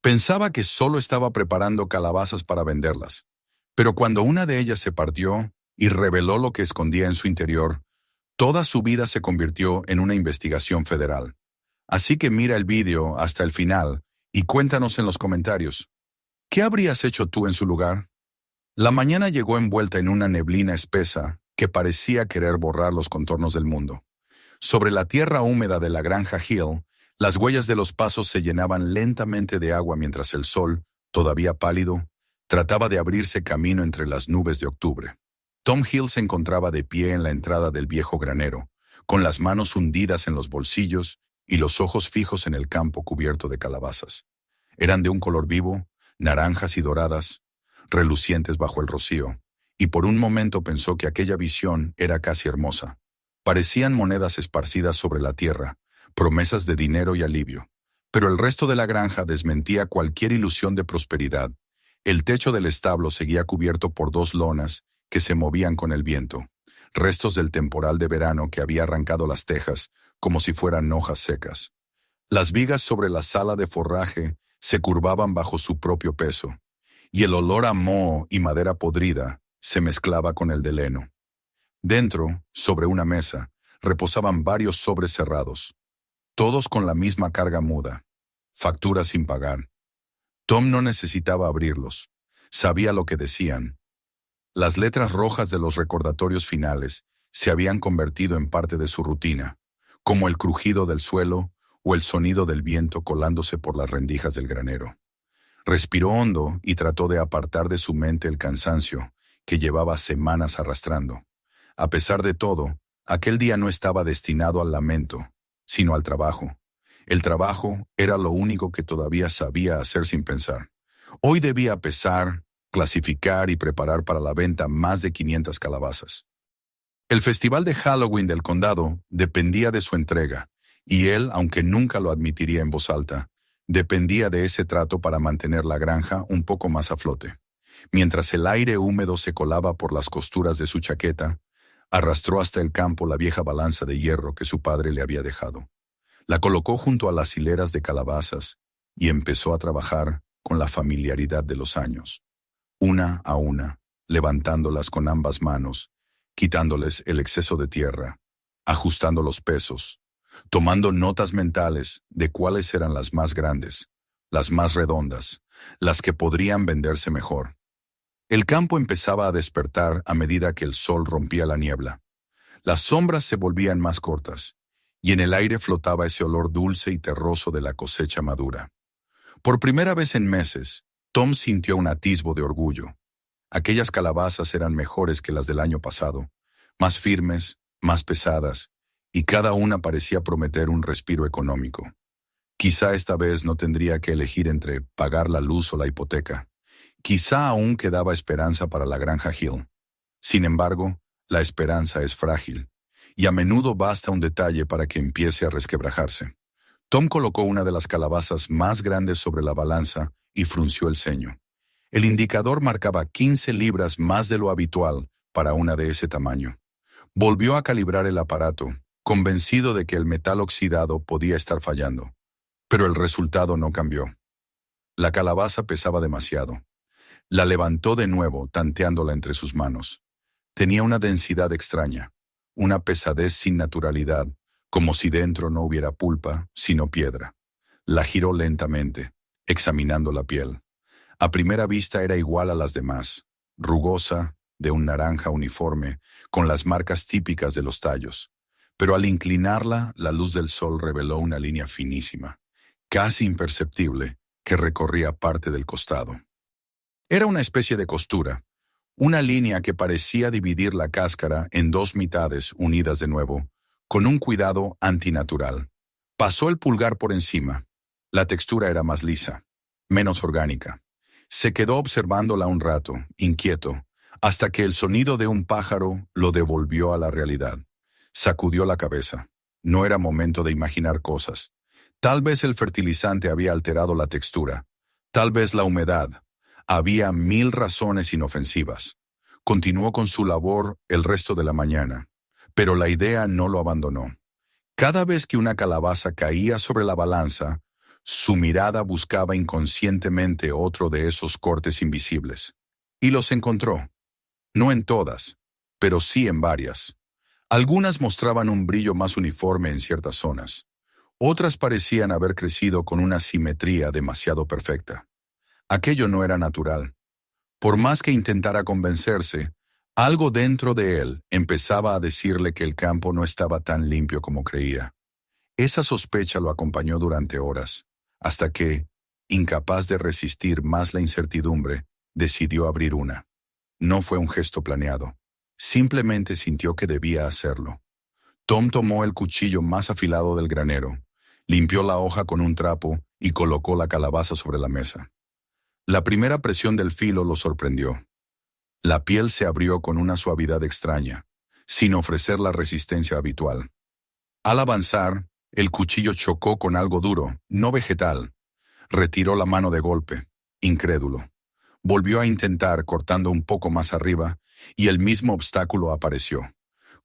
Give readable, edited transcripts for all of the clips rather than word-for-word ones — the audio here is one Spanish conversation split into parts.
Pensaba que solo estaba preparando calabazas para venderlas, pero cuando una de ellas se partió y reveló lo que escondía en su interior, toda su vida se convirtió en una investigación federal. Así que mira el vídeo hasta el final y cuéntanos en los comentarios, ¿qué habrías hecho tú en su lugar? La mañana llegó envuelta en una neblina espesa que parecía querer borrar los contornos del mundo. Sobre la tierra húmeda de la granja Hill, las huellas de los pasos se llenaban lentamente de agua mientras el sol, todavía pálido, trataba de abrirse camino entre las nubes de octubre. Tom Hill se encontraba de pie en la entrada del viejo granero, con las manos hundidas en los bolsillos y los ojos fijos en el campo cubierto de calabazas. Eran de un color vivo, naranjas y doradas, relucientes bajo el rocío, y por un momento pensó que aquella visión era casi hermosa. Parecían monedas esparcidas sobre la tierra, promesas de dinero y alivio. Pero el resto de la granja desmentía cualquier ilusión de prosperidad. El techo del establo seguía cubierto por dos lonas que se movían con el viento, restos del temporal de verano que había arrancado las tejas como si fueran hojas secas. Las vigas sobre la sala de forraje se curvaban bajo su propio peso, y el olor a moho y madera podrida se mezclaba con el del heno. Dentro, sobre una mesa, reposaban varios sobres cerrados, todos con la misma carga muda, facturas sin pagar. Tom no necesitaba abrirlos, sabía lo que decían. Las letras rojas de los recordatorios finales se habían convertido en parte de su rutina, como el crujido del suelo o el sonido del viento colándose por las rendijas del granero. Respiró hondo y trató de apartar de su mente el cansancio que llevaba semanas arrastrando. A pesar de todo, aquel día no estaba destinado al lamento, sino al trabajo. El trabajo era lo único que todavía sabía hacer sin pensar. Hoy debía pesar, clasificar y preparar para la venta más de 500 calabazas. El festival de Halloween del condado dependía de su entrega, y él, aunque nunca lo admitiría en voz alta, dependía de ese trato para mantener la granja un poco más a flote. Mientras el aire húmedo se colaba por las costuras de su chaqueta, arrastró hasta el campo la vieja balanza de hierro que su padre le había dejado. La colocó junto a las hileras de calabazas y empezó a trabajar con la familiaridad de los años, una a una, levantándolas con ambas manos, quitándoles el exceso de tierra, ajustando los pesos, tomando notas mentales de cuáles eran las más grandes, las más redondas, las que podrían venderse mejor. El campo empezaba a despertar a medida que el sol rompía la niebla. Las sombras se volvían más cortas, y en el aire flotaba ese olor dulce y terroso de la cosecha madura. Por primera vez en meses, Tom sintió un atisbo de orgullo. Aquellas calabazas eran mejores que las del año pasado, más firmes, más pesadas, y cada una parecía prometer un respiro económico. Quizá esta vez no tendría que elegir entre pagar la luz o la hipoteca. Quizá aún quedaba esperanza para la granja Hill. Sin embargo, la esperanza es frágil, y a menudo basta un detalle para que empiece a resquebrajarse. Tom colocó una de las calabazas más grandes sobre la balanza y frunció el ceño. El indicador marcaba 15 libras más de lo habitual para una de ese tamaño. Volvió a calibrar el aparato, convencido de que el metal oxidado podía estar fallando. Pero el resultado no cambió. La calabaza pesaba demasiado. La levantó de nuevo, tanteándola entre sus manos. Tenía una densidad extraña, una pesadez sin naturalidad, como si dentro no hubiera pulpa, sino piedra. La giró lentamente, examinando la piel. A primera vista era igual a las demás, rugosa, de un naranja uniforme, con las marcas típicas de los tallos. Pero al inclinarla, la luz del sol reveló una línea finísima, casi imperceptible, que recorría parte del costado. Era una especie de costura, una línea que parecía dividir la cáscara en dos mitades unidas de nuevo, con un cuidado antinatural. Pasó el pulgar por encima. La textura era más lisa, menos orgánica. Se quedó observándola un rato, inquieto, hasta que el sonido de un pájaro lo devolvió a la realidad. Sacudió la cabeza. No era momento de imaginar cosas. Tal vez el fertilizante había alterado la textura. Tal vez la humedad. Había 1000 razones inofensivas. Continuó con su labor el resto de la mañana, pero la idea no lo abandonó. Cada vez que una calabaza caía sobre la balanza, Su mirada buscaba inconscientemente otro de esos cortes invisibles. Y los encontró. No en todas, pero sí en varias. Algunas mostraban un brillo más uniforme en ciertas zonas. Otras parecían haber crecido con una simetría demasiado perfecta. Aquello no era natural. Por más que intentara convencerse, algo dentro de él empezaba a decirle que el campo no estaba tan limpio como creía. Esa sospecha lo acompañó durante horas, hasta que, incapaz de resistir más la incertidumbre, decidió abrir una. No fue un gesto planeado. Simplemente sintió que debía hacerlo. Tom tomó el cuchillo más afilado del granero, limpió la hoja con un trapo y colocó la calabaza sobre la mesa. La primera presión del filo lo sorprendió. La piel se abrió con una suavidad extraña, sin ofrecer la resistencia habitual. Al avanzar, el cuchillo chocó con algo duro, no vegetal. Retiró la mano de golpe, incrédulo. Volvió a intentar cortando un poco más arriba, y el mismo obstáculo apareció.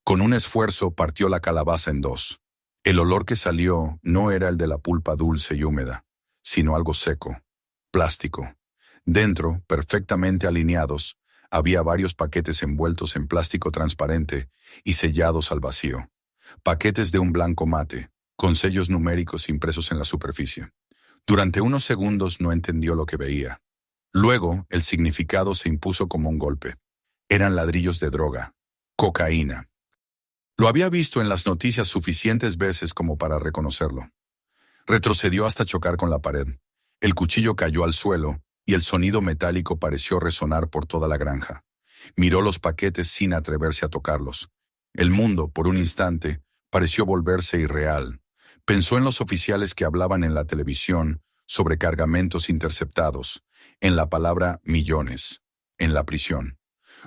Con un esfuerzo partió la calabaza en dos. El olor que salió no era el de la pulpa dulce y húmeda, sino algo seco, plástico. Dentro, perfectamente alineados, había varios paquetes envueltos en plástico transparente y sellados al vacío. Paquetes de un blanco mate, con sellos numéricos impresos en la superficie. Durante unos segundos no entendió lo que veía. Luego, el significado se impuso como un golpe. Eran ladrillos de droga, cocaína. Lo había visto en las noticias suficientes veces como para reconocerlo. Retrocedió hasta chocar con la pared. El cuchillo cayó al suelo y el sonido metálico pareció resonar por toda la granja. Miró los paquetes sin atreverse a tocarlos. El mundo, por un instante, pareció volverse irreal. Pensó en los oficiales que hablaban en la televisión sobre cargamentos interceptados, en la palabra millones, en la prisión.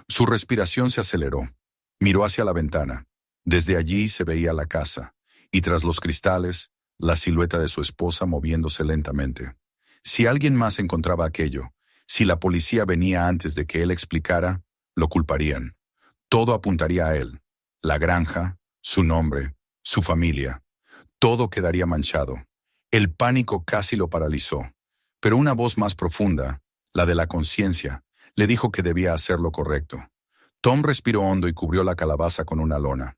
Su respiración se aceleró. Miró hacia la ventana. Desde allí se veía la casa, y tras los cristales, la silueta de su esposa moviéndose lentamente. Si alguien más encontraba aquello, si la policía venía antes de que él explicara, lo culparían. Todo apuntaría a él. La granja, su nombre, su familia. Todo quedaría manchado. El pánico casi lo paralizó, pero una voz más profunda, la de la conciencia, le dijo que debía hacer lo correcto. Tom respiró hondo y cubrió la calabaza con una lona.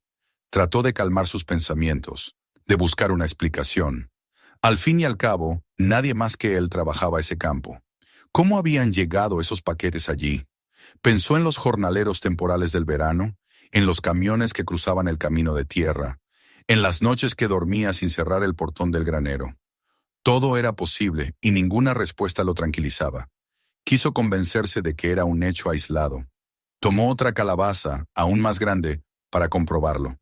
Trató de calmar sus pensamientos, de buscar una explicación. Al fin y al cabo, nadie más que él trabajaba ese campo. ¿Cómo habían llegado esos paquetes allí? Pensó en los jornaleros temporales del verano, en los camiones que cruzaban el camino de tierra, en las noches que dormía sin cerrar el portón del granero. Todo era posible y ninguna respuesta lo tranquilizaba. Quiso convencerse de que era un hecho aislado. Tomó otra calabaza, aún más grande, para comprobarlo.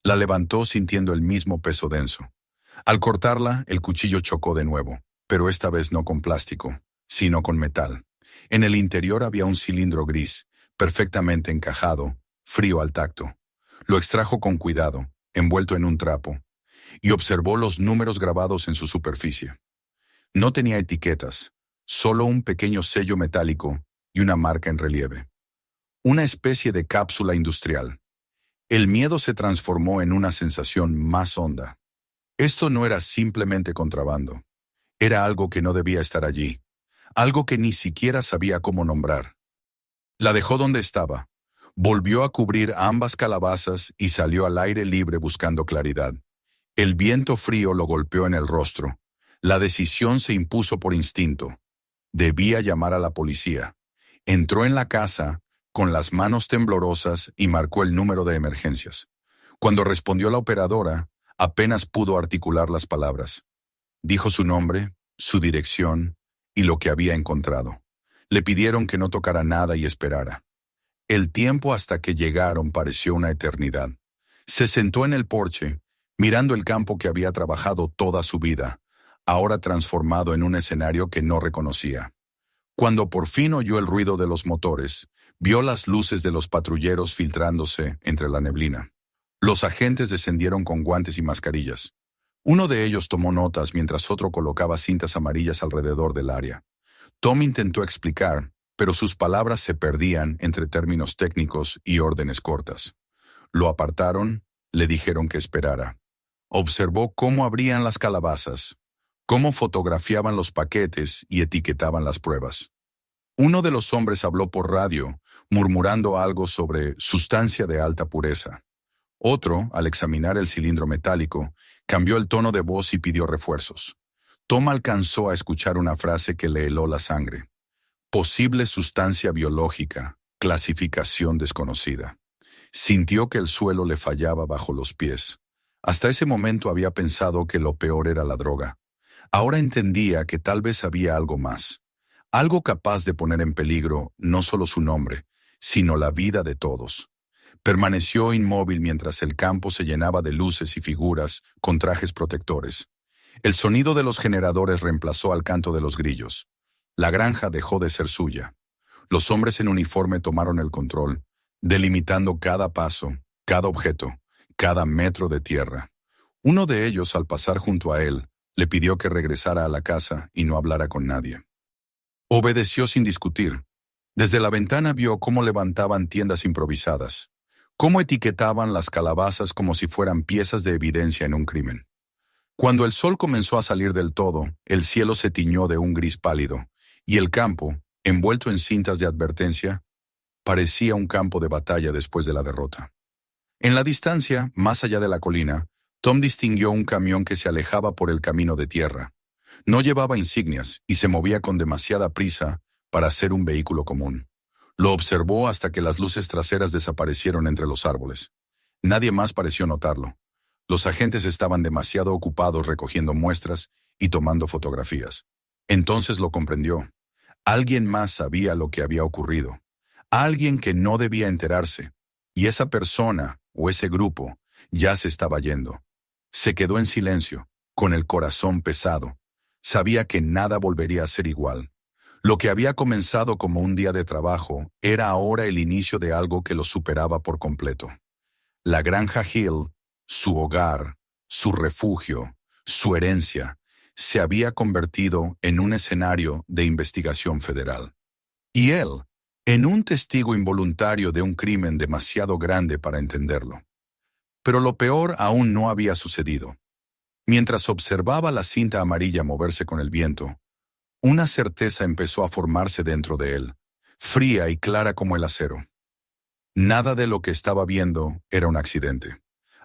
La levantó sintiendo el mismo peso denso. Al cortarla, el cuchillo chocó de nuevo, pero esta vez no con plástico, sino con metal. En el interior había un cilindro gris, perfectamente encajado, frío al tacto. Lo extrajo con cuidado, envuelto en un trapo, y observó los números grabados en su superficie. No tenía etiquetas, solo un pequeño sello metálico y una marca en relieve. Una especie de cápsula industrial. El miedo se transformó en una sensación más honda. Esto no era simplemente contrabando. Era algo que no debía estar allí, algo que ni siquiera sabía cómo nombrar. La dejó donde estaba, volvió a cubrir ambas calabazas y salió al aire libre buscando claridad. El viento frío lo golpeó en el rostro. La decisión se impuso por instinto. Debía llamar a la policía. Entró en la casa, con las manos temblorosas, y marcó el número de emergencias. Cuando respondió la operadora, apenas pudo articular las palabras. Dijo su nombre, su dirección y lo que había encontrado. Le pidieron que no tocara nada y esperara. El tiempo hasta que llegaron pareció una eternidad. Se sentó en el porche, mirando el campo que había trabajado toda su vida, ahora transformado en un escenario que no reconocía. Cuando por fin oyó el ruido de los motores, vio las luces de los patrulleros filtrándose entre la neblina. Los agentes descendieron con guantes y mascarillas. Uno de ellos tomó notas mientras otro colocaba cintas amarillas alrededor del área. Tom intentó explicar, pero sus palabras se perdían entre términos técnicos y órdenes cortas. Lo apartaron, le dijeron que esperara. Observó cómo abrían las calabazas, cómo fotografiaban los paquetes y etiquetaban las pruebas. Uno de los hombres habló por radio, murmurando algo sobre sustancia de alta pureza. Otro, al examinar el cilindro metálico, cambió el tono de voz y pidió refuerzos. Tom alcanzó a escuchar una frase que le heló la sangre. Posible sustancia biológica, clasificación desconocida. Sintió que el suelo le fallaba bajo los pies. Hasta ese momento había pensado que lo peor era la droga. Ahora entendía que tal vez había algo más. Algo capaz de poner en peligro no solo su nombre, sino la vida de todos. Permaneció inmóvil mientras el campo se llenaba de luces y figuras con trajes protectores. El sonido de los generadores reemplazó al canto de los grillos. La granja dejó de ser suya. Los hombres en uniforme tomaron el control, delimitando cada paso, cada objeto, cada metro de tierra. Uno de ellos, al pasar junto a él, le pidió que regresara a la casa y no hablara con nadie. Obedeció sin discutir. Desde la ventana vio cómo levantaban tiendas improvisadas, cómo etiquetaban las calabazas como si fueran piezas de evidencia en un crimen. Cuando el sol comenzó a salir del todo, el cielo se tiñó de un gris pálido, y el campo, envuelto en cintas de advertencia, parecía un campo de batalla después de la derrota. En la distancia, más allá de la colina, Tom distinguió un camión que se alejaba por el camino de tierra. No llevaba insignias y se movía con demasiada prisa para ser un vehículo común. Lo observó hasta que las luces traseras desaparecieron entre los árboles. Nadie más pareció notarlo. Los agentes estaban demasiado ocupados recogiendo muestras y tomando fotografías. Entonces lo comprendió. Alguien más sabía lo que había ocurrido. Alguien que no debía enterarse. Y esa persona, o ese grupo, ya se estaba yendo. Se quedó en silencio, con el corazón pesado. Sabía que nada volvería a ser igual. Lo que había comenzado como un día de trabajo era ahora el inicio de algo que lo superaba por completo. La granja Hill, su hogar, su refugio, su herencia, se había convertido en un escenario de investigación federal. Y él, en un testigo involuntario de un crimen demasiado grande para entenderlo. Pero lo peor aún no había sucedido. Mientras observaba la cinta amarilla moverse con el viento, una certeza empezó a formarse dentro de él, fría y clara como el acero. Nada de lo que estaba viendo era un accidente.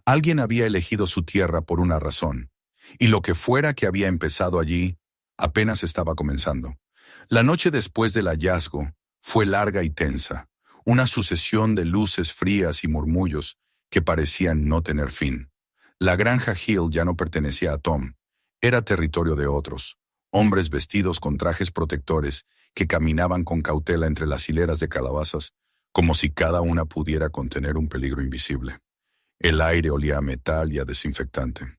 Alguien había elegido su tierra por una razón, y lo que fuera que había empezado allí, apenas estaba comenzando. La noche después del hallazgo fue larga y tensa, una sucesión de luces frías y murmullos que parecían no tener fin. La granja Hill ya no pertenecía a Tom, era territorio de otros, hombres vestidos con trajes protectores que caminaban con cautela entre las hileras de calabazas, como si cada una pudiera contener un peligro invisible. El aire olía a metal y a desinfectante.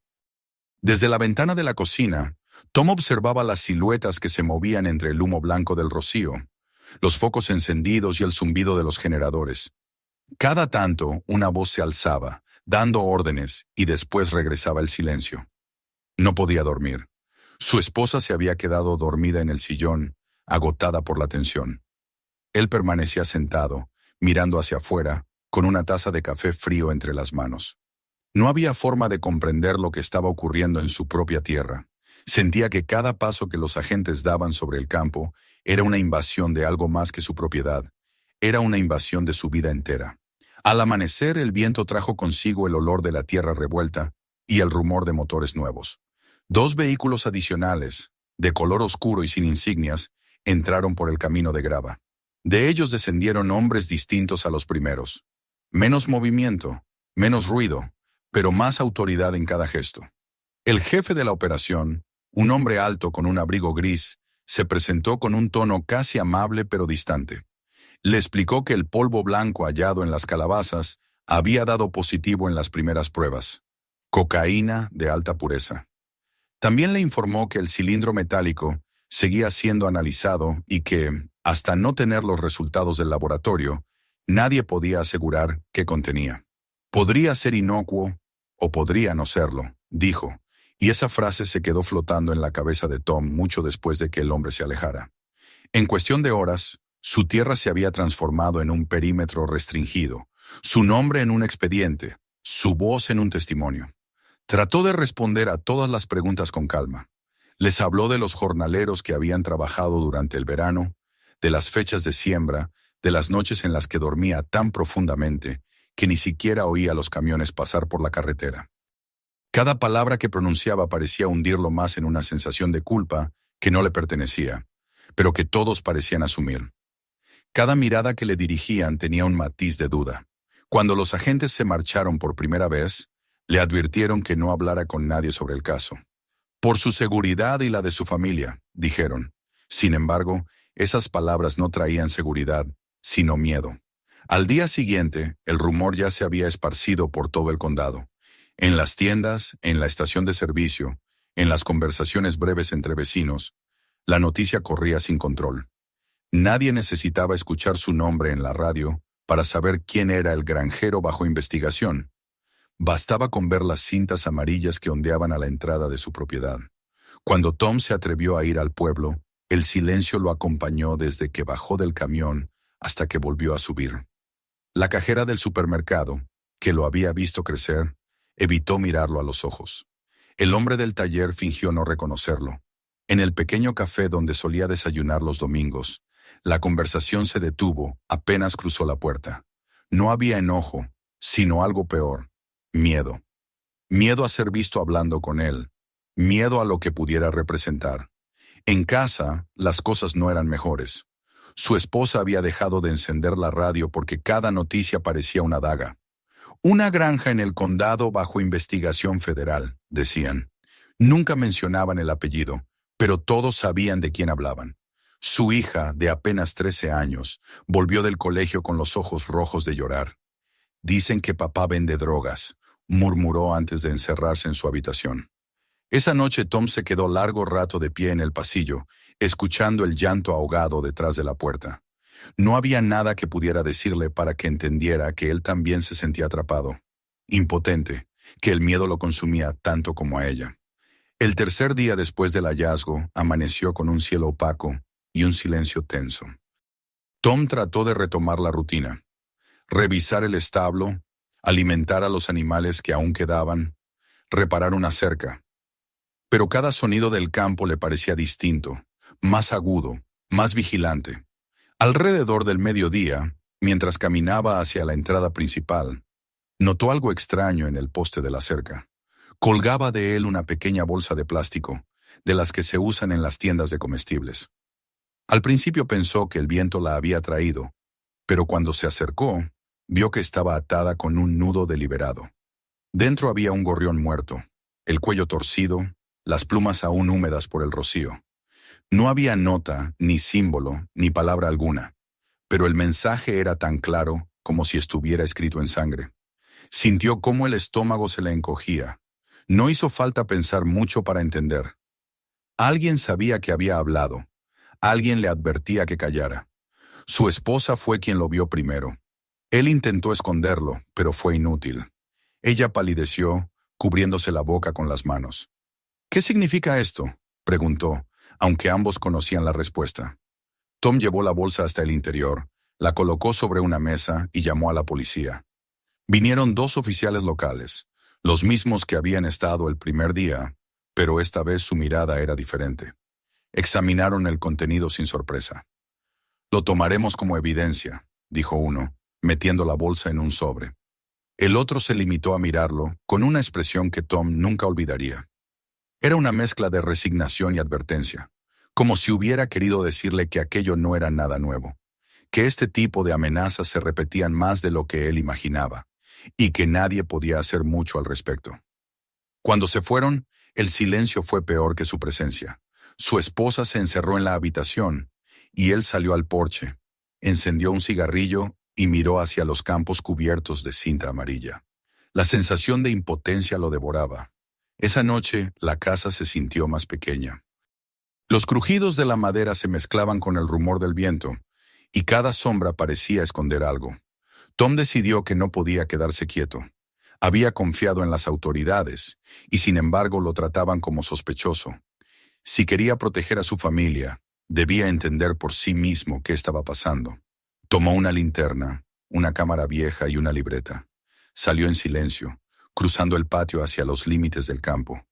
Desde la ventana de la cocina, Tom observaba las siluetas que se movían entre el humo blanco del rocío, los focos encendidos y el zumbido de los generadores. Cada tanto, una voz se alzaba, dando órdenes, y después regresaba el silencio. No podía dormir. Su esposa se había quedado dormida en el sillón, agotada por la tensión. Él permanecía sentado, mirando hacia afuera, con una taza de café frío entre las manos. No había forma de comprender lo que estaba ocurriendo en su propia tierra. Sentía que cada paso que los agentes daban sobre el campo era una invasión de algo más que su propiedad. Era una invasión de su vida entera. Al amanecer, el viento trajo consigo el olor de la tierra revuelta y el rumor de motores nuevos. 2 vehículos adicionales, de color oscuro y sin insignias, entraron por el camino de grava. De ellos descendieron hombres distintos a los primeros. Menos movimiento, menos ruido, pero más autoridad en cada gesto. El jefe de la operación, un hombre alto con un abrigo gris, se presentó con un tono casi amable pero distante. Le explicó que el polvo blanco hallado en las calabazas había dado positivo en las primeras pruebas. Cocaína de alta pureza. También le informó que el cilindro metálico seguía siendo analizado y que, hasta no tener los resultados del laboratorio, nadie podía asegurar qué contenía. Podría ser inocuo o podría no serlo, dijo, y esa frase se quedó flotando en la cabeza de Tom mucho después de que el hombre se alejara. En cuestión de horas, su tierra se había transformado en un perímetro restringido, su nombre en un expediente, su voz en un testimonio. Trató de responder a todas las preguntas con calma. Les habló de los jornaleros que habían trabajado durante el verano, de las fechas de siembra, de las noches en las que dormía tan profundamente que ni siquiera oía los camiones pasar por la carretera. Cada palabra que pronunciaba parecía hundirlo más en una sensación de culpa que no le pertenecía, pero que todos parecían asumir. Cada mirada que le dirigían tenía un matiz de duda. Cuando los agentes se marcharon por primera vez, le advirtieron que no hablara con nadie sobre el caso. Por su seguridad y la de su familia, dijeron. Sin embargo, esas palabras no traían seguridad, sino miedo. Al día siguiente, el rumor ya se había esparcido por todo el condado. En las tiendas, en la estación de servicio, en las conversaciones breves entre vecinos, la noticia corría sin control. Nadie necesitaba escuchar su nombre en la radio para saber quién era el granjero bajo investigación. Bastaba con ver las cintas amarillas que ondeaban a la entrada de su propiedad. Cuando Tom se atrevió a ir al pueblo, el silencio lo acompañó desde que bajó del camión hasta que volvió a subir. La cajera del supermercado, que lo había visto crecer, evitó mirarlo a los ojos. El hombre del taller fingió no reconocerlo. En el pequeño café donde solía desayunar los domingos, la conversación se detuvo apenas cruzó la puerta. No había enojo, sino algo peor. Miedo. Miedo a ser visto hablando con él. Miedo a lo que pudiera representar. En casa, las cosas no eran mejores. Su esposa había dejado de encender la radio porque cada noticia parecía una daga. Una granja en el condado bajo investigación federal, decían. Nunca mencionaban el apellido, pero todos sabían de quién hablaban. Su hija, de apenas 13 años, volvió del colegio con los ojos rojos de llorar. Dicen que papá vende drogas, murmuró antes de encerrarse en su habitación. Esa noche Tom se quedó largo rato de pie en el pasillo, escuchando el llanto ahogado detrás de la puerta. No había nada que pudiera decirle para que entendiera que él también se sentía atrapado, impotente, que el miedo lo consumía tanto como a ella. El tercer día después del hallazgo amaneció con un cielo opaco y un silencio tenso. Tom trató de retomar la rutina, revisar el establo, alimentar a los animales que aún quedaban, reparar una cerca. Pero cada sonido del campo le parecía distinto, más agudo, más vigilante. Alrededor del mediodía, mientras caminaba hacia la entrada principal, notó algo extraño en el poste de la cerca. Colgaba de él una pequeña bolsa de plástico, de las que se usan en las tiendas de comestibles. Al principio pensó que el viento la había traído, pero cuando se acercó, vio que estaba atada con un nudo deliberado. Dentro había un gorrión muerto, el cuello torcido, las plumas aún húmedas por el rocío. No había nota, ni símbolo, ni palabra alguna, pero el mensaje era tan claro como si estuviera escrito en sangre. Sintió cómo el estómago se le encogía. No hizo falta pensar mucho para entender. Alguien sabía que había hablado. Alguien le advertía que callara. Su esposa fue quien lo vio primero. Él intentó esconderlo, pero fue inútil. Ella palideció, cubriéndose la boca con las manos. «¿Qué significa esto?», preguntó, aunque ambos conocían la respuesta. Tom llevó la bolsa hasta el interior, la colocó sobre una mesa y llamó a la policía. Vinieron 2 oficiales locales, los mismos que habían estado el primer día, pero esta vez su mirada era diferente. Examinaron el contenido sin sorpresa. «Lo tomaremos como evidencia», dijo uno, metiendo la bolsa en un sobre. El otro se limitó a mirarlo, con una expresión que Tom nunca olvidaría. Era una mezcla de resignación y advertencia, como si hubiera querido decirle que aquello no era nada nuevo, que este tipo de amenazas se repetían más de lo que él imaginaba, y que nadie podía hacer mucho al respecto. Cuando se fueron, el silencio fue peor que su presencia. Su esposa se encerró en la habitación, y él salió al porche, encendió un cigarrillo y miró hacia los campos cubiertos de cinta amarilla. La sensación de impotencia lo devoraba. Esa noche, la casa se sintió más pequeña. Los crujidos de la madera se mezclaban con el rumor del viento, y cada sombra parecía esconder algo. Tom decidió que no podía quedarse quieto. Había confiado en las autoridades, y sin embargo lo trataban como sospechoso. Si quería proteger a su familia, debía entender por sí mismo qué estaba pasando. Tomó una linterna, una cámara vieja y una libreta. Salió en silencio, cruzando el patio hacia los límites del campo.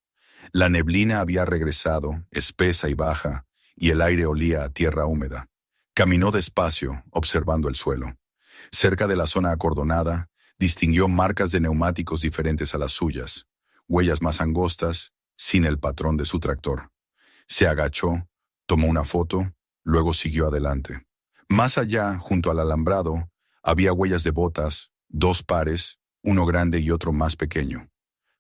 La neblina había regresado, espesa y baja, y el aire olía a tierra húmeda. Caminó despacio, observando el suelo. Cerca de la zona acordonada, distinguió marcas de neumáticos diferentes a las suyas, huellas más angostas, sin el patrón de su tractor. Se agachó, tomó una foto, luego siguió adelante. Más allá, junto al alambrado, había huellas de botas, 2 pares, uno grande y otro más pequeño.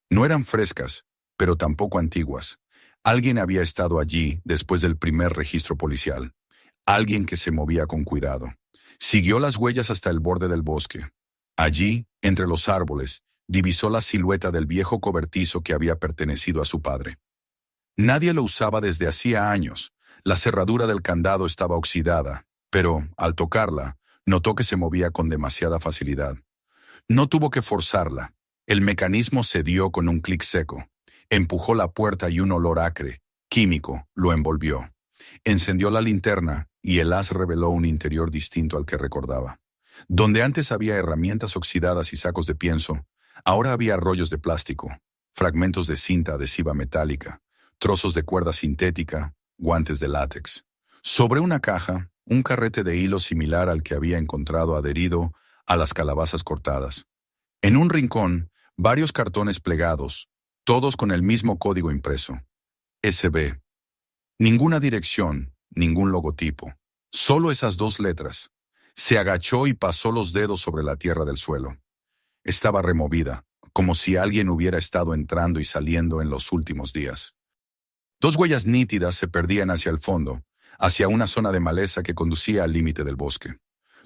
No eran frescas, pero tampoco antiguas. Alguien había estado allí después del primer registro policial. Alguien que se movía con cuidado. Siguió las huellas hasta el borde del bosque. Allí, entre los árboles, divisó la silueta del viejo cobertizo que había pertenecido a su padre. Nadie lo usaba desde hacía años. La cerradura del candado estaba oxidada, pero, al tocarla, notó que se movía con demasiada facilidad. No tuvo que forzarla. El mecanismo cedió con un clic seco. Empujó la puerta y un olor acre, químico, lo envolvió. Encendió la linterna y el haz reveló un interior distinto al que recordaba. Donde antes había herramientas oxidadas y sacos de pienso, ahora había rollos de plástico, fragmentos de cinta adhesiva metálica, trozos de cuerda sintética, guantes de látex. Sobre una caja, un carrete de hilo similar al que había encontrado adherido a las calabazas cortadas. En un rincón, varios cartones plegados, todos con el mismo código impreso. SB. Ninguna dirección, ningún logotipo. Solo esas 2 letras. Se agachó y pasó los dedos sobre la tierra del suelo. Estaba removida, como si alguien hubiera estado entrando y saliendo en los últimos días. 2 huellas nítidas se perdían hacia el fondo, hacia una zona de maleza que conducía al límite del bosque.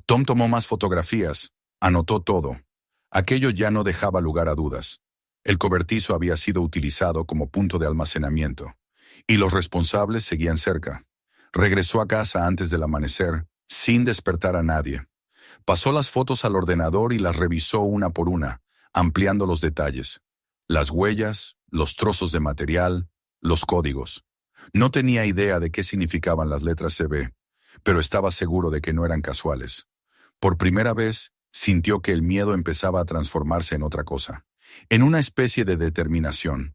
Tom tomó más fotografías, anotó todo. Aquello ya no dejaba lugar a dudas. El cobertizo había sido utilizado como punto de almacenamiento, y los responsables seguían cerca. Regresó a casa antes del amanecer, sin despertar a nadie. Pasó las fotos al ordenador y las revisó una por una, ampliando los detalles. Las huellas, los trozos de material, los códigos. No tenía idea de qué significaban las letras CB, pero estaba seguro de que no eran casuales. Por primera vez, sintió que el miedo empezaba a transformarse en otra cosa, en una especie de determinación.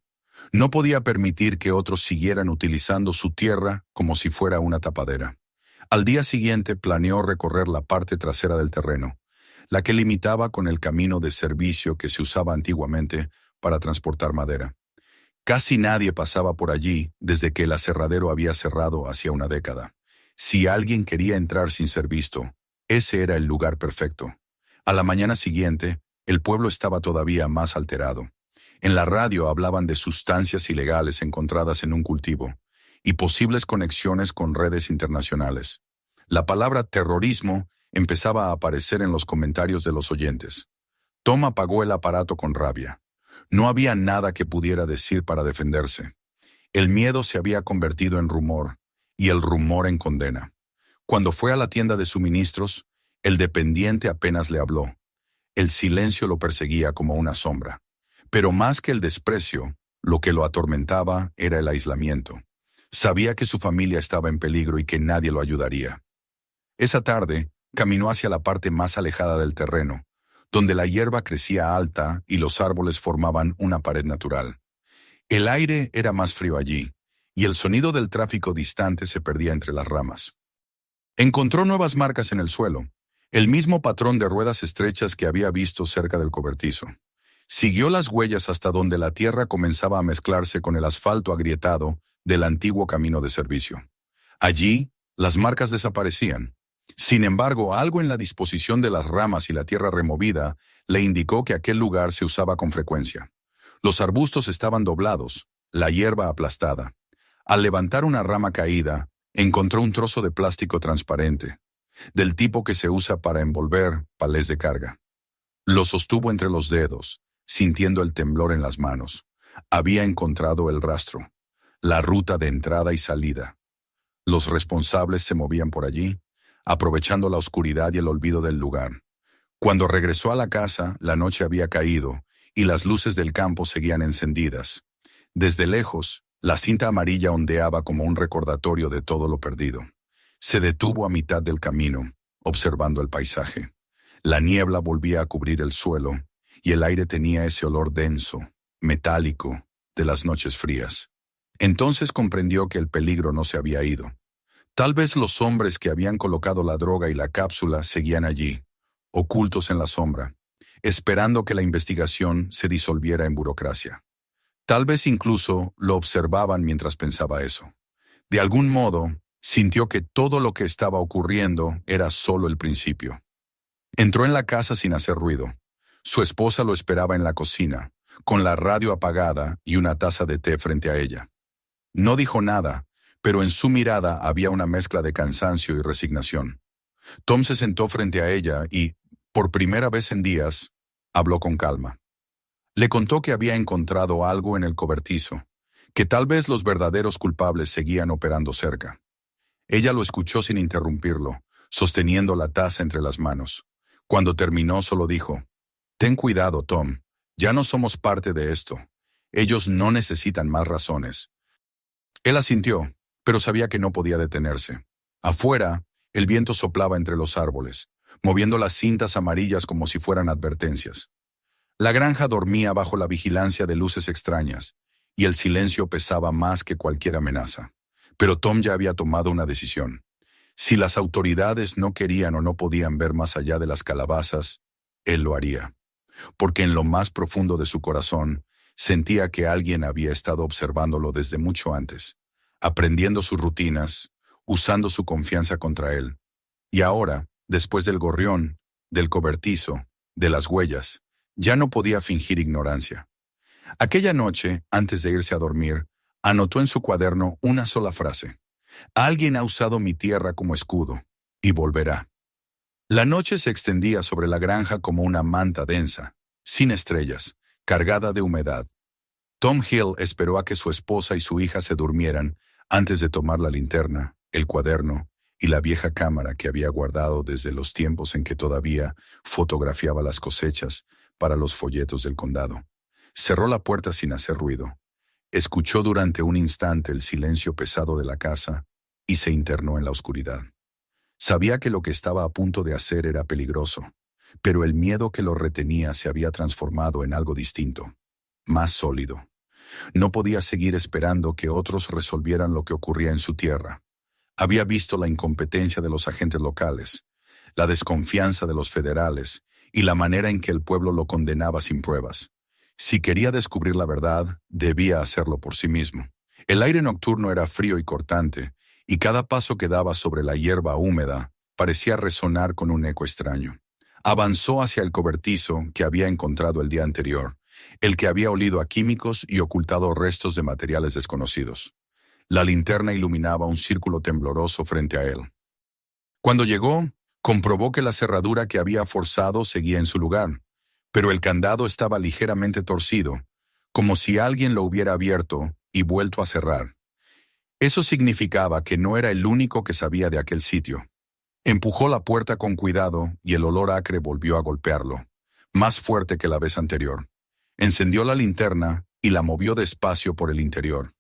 No podía permitir que otros siguieran utilizando su tierra como si fuera una tapadera. Al día siguiente planeó recorrer la parte trasera del terreno, la que limitaba con el camino de servicio que se usaba antiguamente para transportar madera. Casi nadie pasaba por allí desde que el aserradero había cerrado hacía una década. Si alguien quería entrar sin ser visto, ese era el lugar perfecto. A la mañana siguiente, el pueblo estaba todavía más alterado. En la radio hablaban de sustancias ilegales encontradas en un cultivo y posibles conexiones con redes internacionales. La palabra terrorismo empezaba a aparecer en los comentarios de los oyentes. Tom apagó el aparato con rabia. No había nada que pudiera decir para defenderse. El miedo se había convertido en rumor y el rumor en condena. Cuando fue a la tienda de suministros, el dependiente apenas le habló. El silencio lo perseguía como una sombra. Pero más que el desprecio, lo que lo atormentaba era el aislamiento. Sabía que su familia estaba en peligro y que nadie lo ayudaría. Esa tarde, caminó hacia la parte más alejada del terreno, donde la hierba crecía alta y los árboles formaban una pared natural. El aire era más frío allí, y el sonido del tráfico distante se perdía entre las ramas. Encontró nuevas marcas en el suelo, el mismo patrón de ruedas estrechas que había visto cerca del cobertizo. Siguió las huellas hasta donde la tierra comenzaba a mezclarse con el asfalto agrietado del antiguo camino de servicio. Allí, las marcas desaparecían. Sin embargo, algo en la disposición de las ramas y la tierra removida le indicó que aquel lugar se usaba con frecuencia. Los arbustos estaban doblados, la hierba aplastada. Al levantar una rama caída, encontró un trozo de plástico transparente, del tipo que se usa para envolver palés de carga. Lo sostuvo entre los dedos, sintiendo el temblor en las manos. Había encontrado el rastro, la ruta de entrada y salida. Los responsables se movían por allí, aprovechando la oscuridad y el olvido del lugar. Cuando regresó a la casa, la noche había caído y las luces del campo seguían encendidas. Desde lejos, la cinta amarilla ondeaba como un recordatorio de todo lo perdido. Se detuvo a mitad del camino, observando el paisaje. La niebla volvía a cubrir el suelo, y el aire tenía ese olor denso, metálico, de las noches frías. Entonces comprendió que el peligro no se había ido. Tal vez los hombres que habían colocado la droga y la cápsula seguían allí, ocultos en la sombra, esperando que la investigación se disolviera en burocracia. Tal vez incluso lo observaban mientras pensaba eso. De algún modo, sintió que todo lo que estaba ocurriendo era solo el principio. Entró en la casa sin hacer ruido. Su esposa lo esperaba en la cocina, con la radio apagada y una taza de té frente a ella. No dijo nada, pero en su mirada había una mezcla de cansancio y resignación. Tom se sentó frente a ella y, por primera vez en días, habló con calma. Le contó que había encontrado algo en el cobertizo, que tal vez los verdaderos culpables seguían operando cerca. Ella lo escuchó sin interrumpirlo, sosteniendo la taza entre las manos. Cuando terminó, solo dijo: «Ten cuidado, Tom. Ya no somos parte de esto. Ellos no necesitan más razones». Él asintió, pero sabía que no podía detenerse. Afuera, el viento soplaba entre los árboles, moviendo las cintas amarillas como si fueran advertencias. La granja dormía bajo la vigilancia de luces extrañas, y el silencio pesaba más que cualquier amenaza. Pero Tom ya había tomado una decisión. Si las autoridades no querían o no podían ver más allá de las calabazas, él lo haría. Porque en lo más profundo de su corazón, sentía que alguien había estado observándolo desde mucho antes, aprendiendo sus rutinas, usando su confianza contra él. Y ahora, después del gorrión, del cobertizo, de las huellas, ya no podía fingir ignorancia. Aquella noche, antes de irse a dormir, anotó en su cuaderno una sola frase: «Alguien ha usado mi tierra como escudo, y volverá». La noche se extendía sobre la granja como una manta densa, sin estrellas, cargada de humedad. Tom Hill esperó a que su esposa y su hija se durmieran antes de tomar la linterna, el cuaderno y la vieja cámara que había guardado desde los tiempos en que todavía fotografiaba las cosechas para los folletos del condado. Cerró la puerta sin hacer ruido. Escuchó durante un instante el silencio pesado de la casa y se internó en la oscuridad. Sabía que lo que estaba a punto de hacer era peligroso, pero el miedo que lo retenía se había transformado en algo distinto, más sólido. No podía seguir esperando que otros resolvieran lo que ocurría en su tierra. Había visto la incompetencia de los agentes locales, la desconfianza de los federales y la manera en que el pueblo lo condenaba sin pruebas. Si quería descubrir la verdad, debía hacerlo por sí mismo. El aire nocturno era frío y cortante, y cada paso que daba sobre la hierba húmeda parecía resonar con un eco extraño. Avanzó hacia el cobertizo que había encontrado el día anterior, el que había olido a químicos y ocultado restos de materiales desconocidos. La linterna iluminaba un círculo tembloroso frente a él. Cuando llegó, comprobó que la cerradura que había forzado seguía en su lugar, pero el candado estaba ligeramente torcido, como si alguien lo hubiera abierto y vuelto a cerrar. Eso significaba que no era el único que sabía de aquel sitio. Empujó la puerta con cuidado y el olor acre volvió a golpearlo, más fuerte que la vez anterior. Encendió la linterna y la movió despacio por el interior.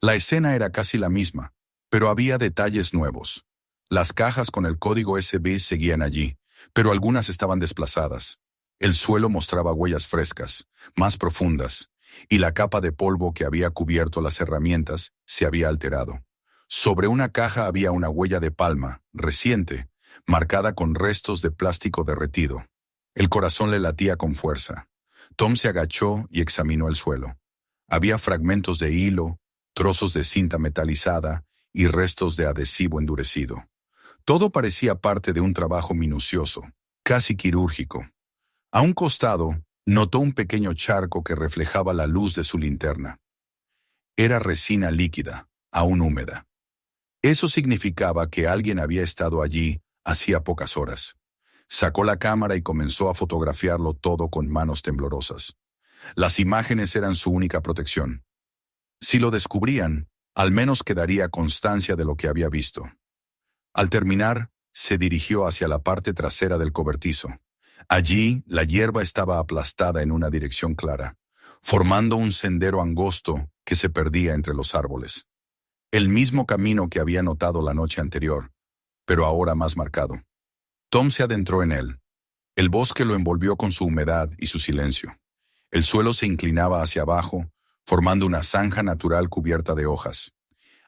La escena era casi la misma, pero había detalles nuevos. Las cajas con el código USB seguían allí, pero algunas estaban desplazadas. El suelo mostraba huellas frescas, más profundas, y la capa de polvo que había cubierto las herramientas se había alterado. Sobre una caja había una huella de palma, reciente, marcada con restos de plástico derretido. El corazón le latía con fuerza. Tom se agachó y examinó el suelo. Había fragmentos de hilo, trozos de cinta metalizada y restos de adhesivo endurecido. Todo parecía parte de un trabajo minucioso, casi quirúrgico. A un costado, notó un pequeño charco que reflejaba la luz de su linterna. Era resina líquida, aún húmeda. Eso significaba que alguien había estado allí hacía pocas horas. Sacó la cámara y comenzó a fotografiarlo todo con manos temblorosas. Las imágenes eran su única protección. Si lo descubrían, al menos quedaría constancia de lo que había visto. Al terminar, se dirigió hacia la parte trasera del cobertizo. Allí, la hierba estaba aplastada en una dirección clara, formando un sendero angosto que se perdía entre los árboles. El mismo camino que había notado la noche anterior, pero ahora más marcado. Tom se adentró en él. El bosque lo envolvió con su humedad y su silencio. El suelo se inclinaba hacia abajo, formando una zanja natural cubierta de hojas.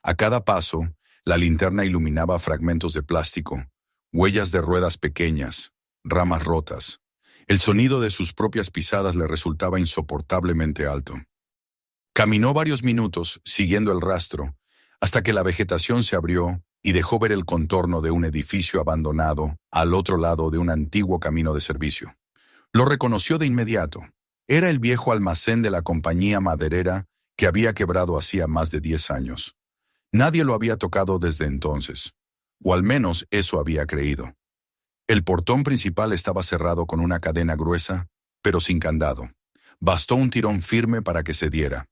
A cada paso, la linterna iluminaba fragmentos de plástico, huellas de ruedas pequeñas, ramas rotas. El sonido de sus propias pisadas le resultaba insoportablemente alto. Caminó varios minutos, siguiendo el rastro, hasta que la vegetación se abrió y dejó ver el contorno de un edificio abandonado al otro lado de un antiguo camino de servicio. Lo reconoció de inmediato. Era el viejo almacén de la compañía maderera que había quebrado hacía más de 10 años. Nadie lo había tocado desde entonces, o al menos eso había creído. El portón principal estaba cerrado con una cadena gruesa, pero sin candado. Bastó un tirón firme para que cediera.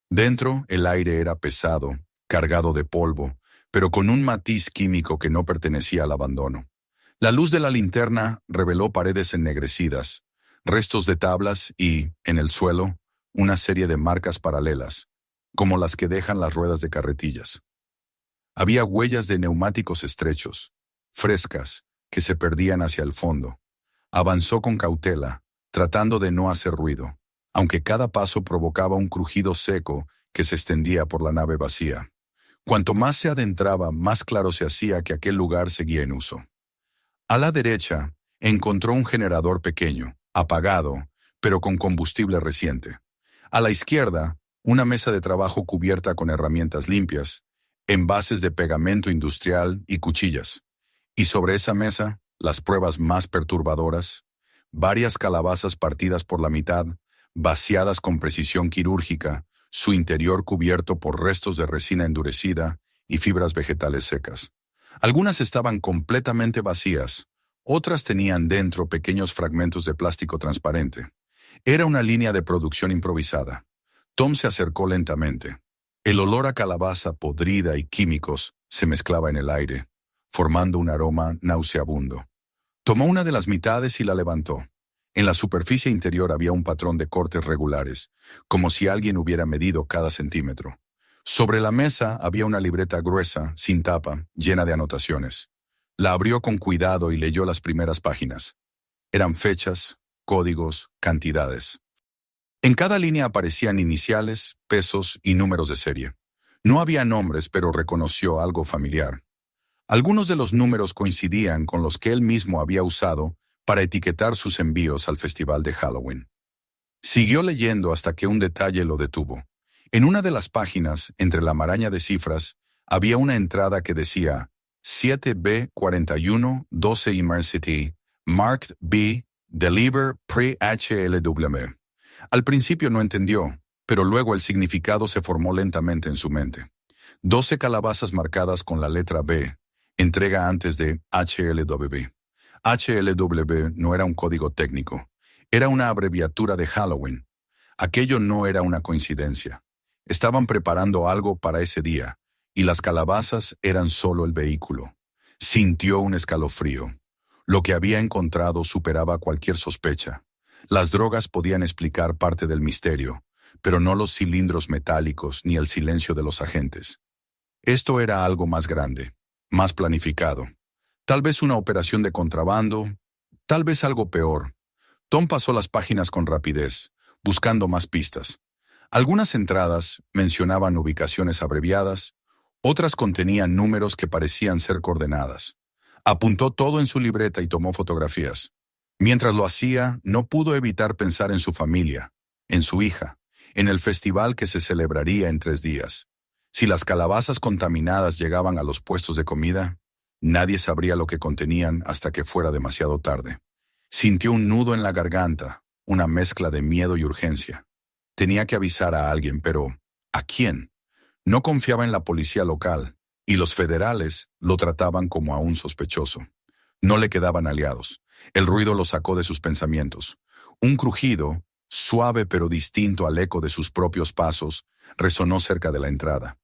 Dentro, el aire era pesado, cargado de polvo, pero con un matiz químico que no pertenecía al abandono. La luz de la linterna reveló paredes ennegrecidas, restos de tablas y, en el suelo, una serie de marcas paralelas, como las que dejan las ruedas de carretillas. Había huellas de neumáticos estrechos, frescas, que se perdían hacia el fondo. Avanzó con cautela, tratando de no hacer ruido, aunque cada paso provocaba un crujido seco que se extendía por la nave vacía. Cuanto más se adentraba, más claro se hacía que aquel lugar seguía en uso. A la derecha, encontró un generador pequeño, apagado, pero con combustible reciente. A la izquierda, una mesa de trabajo cubierta con herramientas limpias, envases de pegamento industrial y cuchillas. Y sobre esa mesa, las pruebas más perturbadoras, varias calabazas partidas por la mitad, vaciadas con precisión quirúrgica, su interior cubierto por restos de resina endurecida y fibras vegetales secas. Algunas estaban completamente vacías, otras tenían dentro pequeños fragmentos de plástico transparente. Era una línea de producción improvisada. Tom se acercó lentamente. El olor a calabaza podrida y químicos se mezclaba en el aire, formando un aroma nauseabundo. Tomó una de las mitades y la levantó. En la superficie interior había un patrón de cortes regulares, como si alguien hubiera medido cada centímetro. Sobre la mesa había una libreta gruesa, sin tapa, llena de anotaciones. La abrió con cuidado y leyó las primeras páginas. Eran fechas, códigos, cantidades. En cada línea aparecían iniciales, pesos y números de serie. No había nombres, pero reconoció algo familiar. Algunos de los números coincidían con los que él mismo había usado para etiquetar sus envíos al festival de Halloween. Siguió leyendo hasta que un detalle lo detuvo. En una de las páginas, entre la maraña de cifras, había una entrada que decía 7B4112 Emercity, Marked B, Deliver Pre-HLW. Al principio no entendió, pero luego el significado se formó lentamente en su mente. 12 calabazas marcadas con la letra B, entrega antes de HLW. HLW no era un código técnico, era una abreviatura de Halloween. Aquello no era una coincidencia. Estaban preparando algo para ese día, y las calabazas eran solo el vehículo. Sintió un escalofrío. Lo que había encontrado superaba cualquier sospecha. Las drogas podían explicar parte del misterio, pero no los cilindros metálicos ni el silencio de los agentes. Esto era algo más grande, más planificado. Tal vez una operación de contrabando, tal vez algo peor. Tom pasó las páginas con rapidez, buscando más pistas. Algunas entradas mencionaban ubicaciones abreviadas, otras contenían números que parecían ser coordenadas. Apuntó todo en su libreta y tomó fotografías. Mientras lo hacía, no pudo evitar pensar en su familia, en su hija, en el festival que se celebraría en 3 días. Si las calabazas contaminadas llegaban a los puestos de comida, nadie sabría lo que contenían hasta que fuera demasiado tarde. Sintió un nudo en la garganta, una mezcla de miedo y urgencia. Tenía que avisar a alguien, pero ¿a quién? No confiaba en la policía local, y los federales lo trataban como a un sospechoso. No le quedaban aliados. El ruido lo sacó de sus pensamientos. Un crujido, suave pero distinto al eco de sus propios pasos, resonó cerca de la entrada.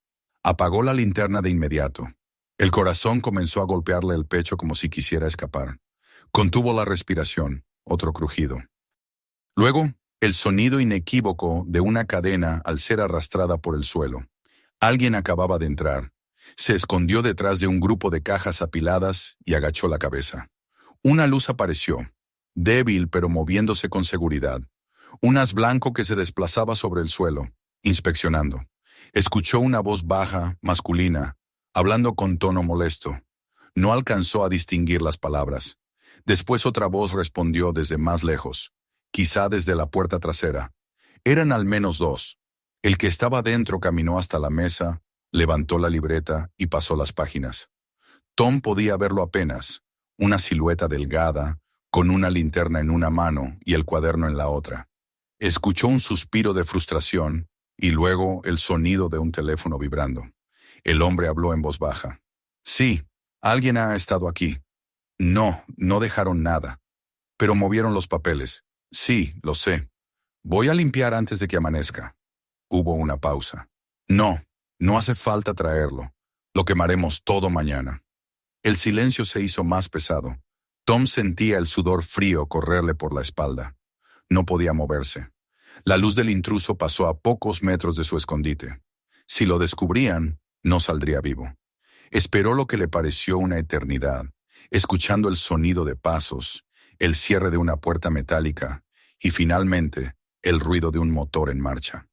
Apagó la linterna de inmediato. El corazón comenzó a golpearle el pecho como si quisiera escapar. Contuvo la respiración, otro crujido. Luego, el sonido inequívoco de una cadena al ser arrastrada por el suelo. Alguien acababa de entrar. Se escondió detrás de un grupo de cajas apiladas y agachó la cabeza. Una luz apareció, débil pero moviéndose con seguridad. Un haz blanco que se desplazaba sobre el suelo, inspeccionando. Escuchó una voz baja, masculina, hablando con tono molesto. No alcanzó a distinguir las palabras. Después otra voz respondió desde más lejos, quizá desde la puerta trasera. Eran al menos dos. El que estaba dentro caminó hasta la mesa, levantó la libreta y pasó las páginas. Tom podía verlo apenas, una silueta delgada, con una linterna en una mano y el cuaderno en la otra. Escuchó un suspiro de frustración y luego el sonido de un teléfono vibrando. El hombre habló en voz baja. Sí, alguien ha estado aquí. No, no dejaron nada. Pero movieron los papeles. Sí, lo sé. Voy a limpiar antes de que amanezca. Hubo una pausa. No, no hace falta traerlo. Lo quemaremos todo mañana. El silencio se hizo más pesado. Tom sentía el sudor frío correrle por la espalda. No podía moverse. La luz del intruso pasó a pocos metros de su escondite. Si lo descubrían, no saldría vivo. Esperó lo que le pareció una eternidad, escuchando el sonido de pasos, el cierre de una puerta metálica y finalmente el ruido de un motor en marcha.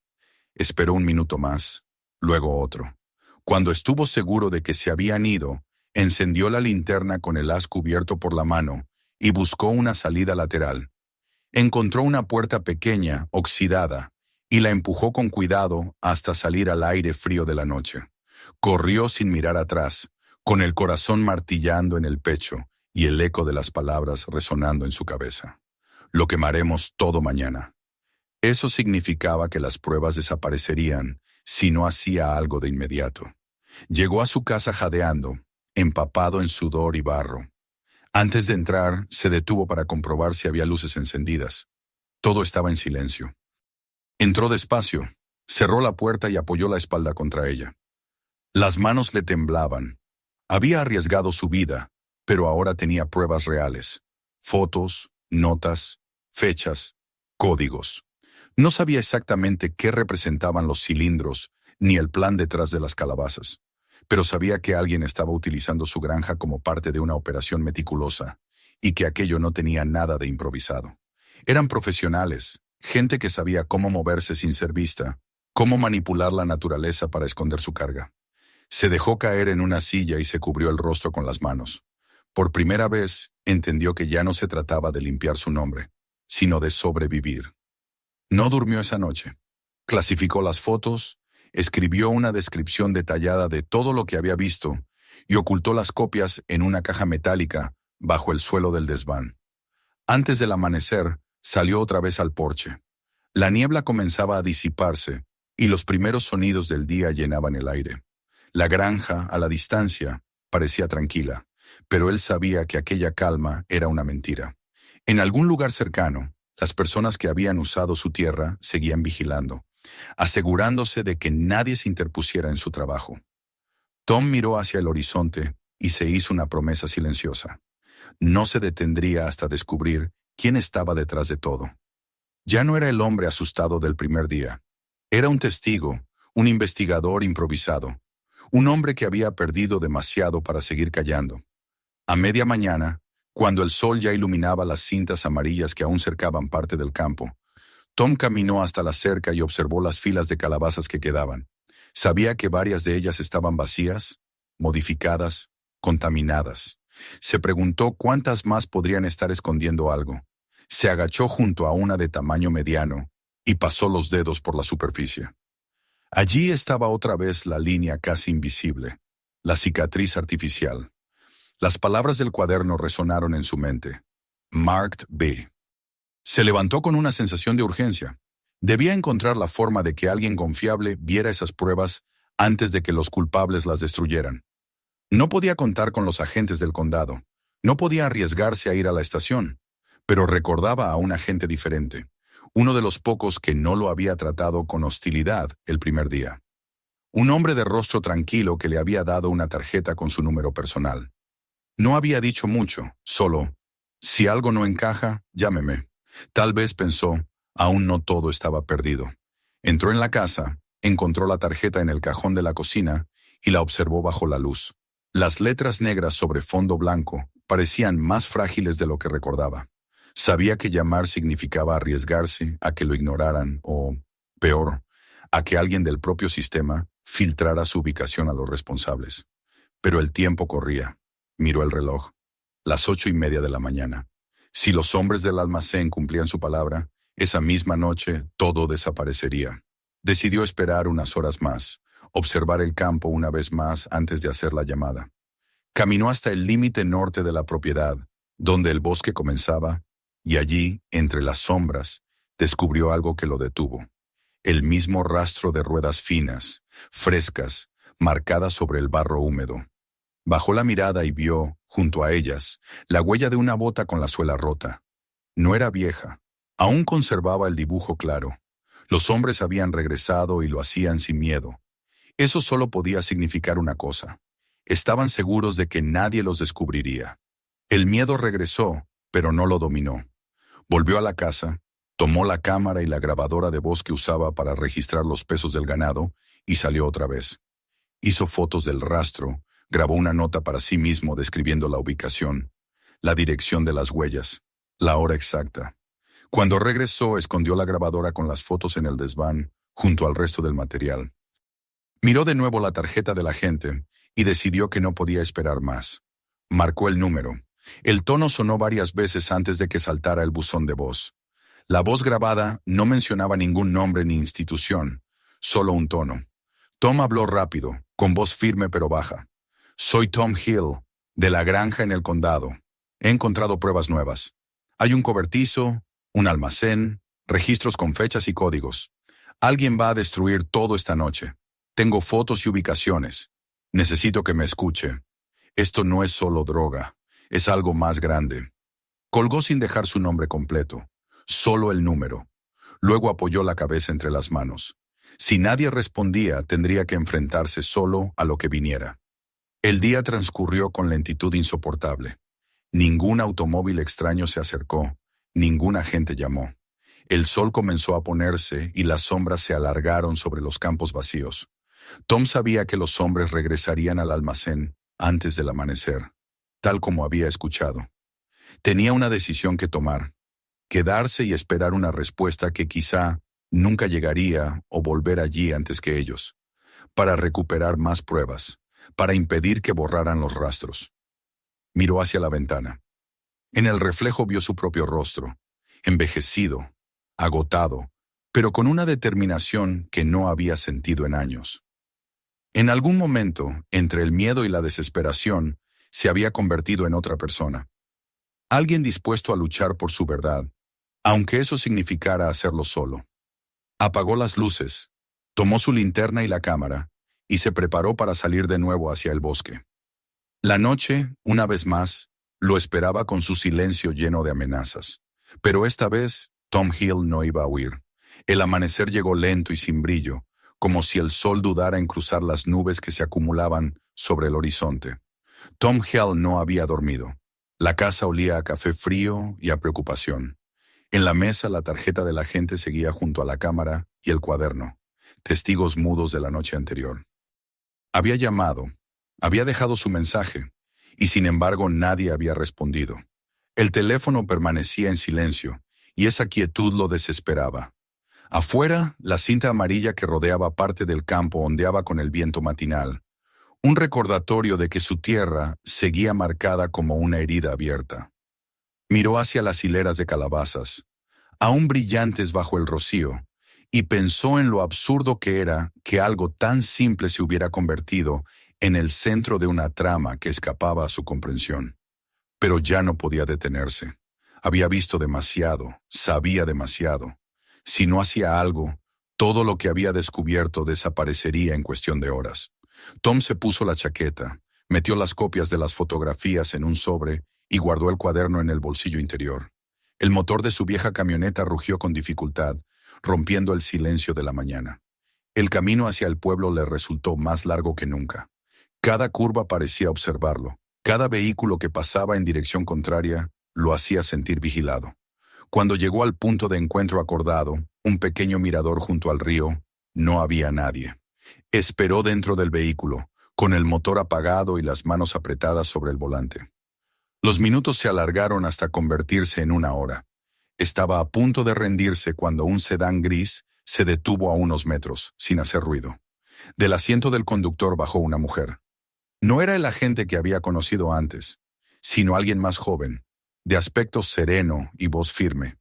Esperó un minuto más, luego otro. Cuando estuvo seguro de que se habían ido, encendió la linterna con el haz cubierto por la mano y buscó una salida lateral. Encontró una puerta pequeña, oxidada, y la empujó con cuidado hasta salir al aire frío de la noche. Corrió sin mirar atrás, con el corazón martillando en el pecho y el eco de las palabras resonando en su cabeza. Lo quemaremos todo mañana. Eso significaba que las pruebas desaparecerían si no hacía algo de inmediato. Llegó a su casa jadeando, empapado en sudor y barro. Antes de entrar, se detuvo para comprobar si había luces encendidas. Todo estaba en silencio. Entró despacio, cerró la puerta y apoyó la espalda contra ella. Las manos le temblaban. Había arriesgado su vida, pero ahora tenía pruebas reales. Fotos, notas, fechas, códigos. No sabía exactamente qué representaban los cilindros, ni el plan detrás de las calabazas, pero sabía que alguien estaba utilizando su granja como parte de una operación meticulosa, y que aquello no tenía nada de improvisado. Eran profesionales, gente que sabía cómo moverse sin ser vista, cómo manipular la naturaleza para esconder su carga. Se dejó caer en una silla y se cubrió el rostro con las manos. Por primera vez, entendió que ya no se trataba de limpiar su nombre, sino de sobrevivir. No durmió esa noche. Clasificó las fotos, escribió una descripción detallada de todo lo que había visto y ocultó las copias en una caja metálica bajo el suelo del desván. Antes del amanecer, salió otra vez al porche. La niebla comenzaba a disiparse y los primeros sonidos del día llenaban el aire. La granja, a la distancia, parecía tranquila, pero él sabía que aquella calma era una mentira. En algún lugar cercano, las personas que habían usado su tierra seguían vigilando, asegurándose de que nadie se interpusiera en su trabajo. Tom miró hacia el horizonte y se hizo una promesa silenciosa. No se detendría hasta descubrir quién estaba detrás de todo. Ya no era el hombre asustado del primer día. Era un testigo, un investigador improvisado, un hombre que había perdido demasiado para seguir callando. A media mañana, cuando el sol ya iluminaba las cintas amarillas que aún cercaban parte del campo, Tom caminó hasta la cerca y observó las filas de calabazas que quedaban. Sabía que varias de ellas estaban vacías, modificadas, contaminadas. Se preguntó cuántas más podrían estar escondiendo algo. Se agachó junto a una de tamaño mediano y pasó los dedos por la superficie. Allí estaba otra vez la línea casi invisible, la cicatriz artificial. Las palabras del cuaderno resonaron en su mente. Marked B. Se levantó con una sensación de urgencia. Debía encontrar la forma de que alguien confiable viera esas pruebas antes de que los culpables las destruyeran. No podía contar con los agentes del condado. No podía arriesgarse a ir a la estación. Pero recordaba a un agente diferente, uno de los pocos que no lo había tratado con hostilidad el primer día. Un hombre de rostro tranquilo que le había dado una tarjeta con su número personal. No había dicho mucho, solo, si algo no encaja, llámeme. Tal vez pensó, aún no todo estaba perdido. Entró en la casa, encontró la tarjeta en el cajón de la cocina y la observó bajo la luz. Las letras negras sobre fondo blanco parecían más frágiles de lo que recordaba. Sabía que llamar significaba arriesgarse a que lo ignoraran o, peor, a que alguien del propio sistema filtrara su ubicación a los responsables. Pero el tiempo corría. Miró el reloj. Las 8:30 de la mañana. Si los hombres del almacén cumplían su palabra, esa misma noche todo desaparecería. Decidió esperar unas horas más, observar el campo una vez más antes de hacer la llamada. Caminó hasta el límite norte de la propiedad, donde el bosque comenzaba, y allí, entre las sombras, descubrió algo que lo detuvo. El mismo rastro de ruedas finas, frescas, marcadas sobre el barro húmedo. Bajó la mirada y vio, junto a ellas, la huella de una bota con la suela rota. No era vieja. Aún conservaba el dibujo claro. Los hombres habían regresado y lo hacían sin miedo. Eso solo podía significar una cosa. Estaban seguros de que nadie los descubriría. El miedo regresó, pero no lo dominó. Volvió a la casa, tomó la cámara y la grabadora de voz que usaba para registrar los pesos del ganado y salió otra vez. Hizo fotos del rastro, grabó una nota para sí mismo describiendo la ubicación, la dirección de las huellas, la hora exacta. Cuando regresó, escondió la grabadora con las fotos en el desván, junto al resto del material. Miró de nuevo la tarjeta del agente y decidió que no podía esperar más. Marcó el número. El tono sonó varias veces antes de que saltara el buzón de voz. La voz grabada no mencionaba ningún nombre ni institución, solo un tono. Tom habló rápido, con voz firme pero baja. Soy Tom Hill, de la granja en el condado. He encontrado pruebas nuevas. Hay un cobertizo, un almacén, registros con fechas y códigos. Alguien va a destruir todo esta noche. Tengo fotos y ubicaciones. Necesito que me escuche. Esto no es solo droga, es algo más grande. Colgó sin dejar su nombre completo, solo el número. Luego apoyó la cabeza entre las manos. Si nadie respondía, tendría que enfrentarse solo a lo que viniera. El día transcurrió con lentitud insoportable. Ningún automóvil extraño se acercó, ningún agente llamó. El sol comenzó a ponerse y las sombras se alargaron sobre los campos vacíos. Tom sabía que los hombres regresarían al almacén antes del amanecer, tal como había escuchado. Tenía una decisión que tomar, quedarse y esperar una respuesta que quizá nunca llegaría o volver allí antes que ellos, para recuperar más pruebas, para impedir que borraran los rastros. Miró hacia la ventana. En el reflejo vio su propio rostro, envejecido, agotado, pero con una determinación que no había sentido en años. En algún momento, entre el miedo y la desesperación, se había convertido en otra persona. Alguien dispuesto a luchar por su verdad, aunque eso significara hacerlo solo. Apagó las luces, tomó su linterna y la cámara, y se preparó para salir de nuevo hacia el bosque. La noche, una vez más, lo esperaba con su silencio lleno de amenazas. Pero esta vez, Tom Hill no iba a huir. El amanecer llegó lento y sin brillo, como si el sol dudara en cruzar las nubes que se acumulaban sobre el horizonte. Tom Hill no había dormido. La casa olía a café frío y a preocupación. En la mesa la tarjeta del agente seguía junto a la cámara y el cuaderno, testigos mudos de la noche anterior. Había llamado, había dejado su mensaje, y sin embargo nadie había respondido. El teléfono permanecía en silencio, y esa quietud lo desesperaba. Afuera, la cinta amarilla que rodeaba parte del campo ondeaba con el viento matinal, un recordatorio de que su tierra seguía marcada como una herida abierta. Miró hacia las hileras de calabazas, aún brillantes bajo el rocío, y pensó en lo absurdo que era que algo tan simple se hubiera convertido en el centro de una trama que escapaba a su comprensión. Pero ya no podía detenerse. Había visto demasiado, sabía demasiado. Si no hacía algo, todo lo que había descubierto desaparecería en cuestión de horas. Tom se puso la chaqueta, metió las copias de las fotografías en un sobre y guardó el cuaderno en el bolsillo interior. El motor de su vieja camioneta rugió con dificultad, rompiendo el silencio de la mañana. El camino hacia el pueblo le resultó más largo que nunca. Cada curva parecía observarlo. Cada vehículo que pasaba en dirección contraria lo hacía sentir vigilado. Cuando llegó al punto de encuentro acordado, un pequeño mirador junto al río, no había nadie. Esperó dentro del vehículo, con el motor apagado y las manos apretadas sobre el volante. Los minutos se alargaron hasta convertirse en una hora. Estaba a punto de rendirse cuando un sedán gris se detuvo a unos metros, sin hacer ruido. Del asiento del conductor bajó una mujer. No era el agente que había conocido antes, sino alguien más joven, de aspecto sereno y voz firme.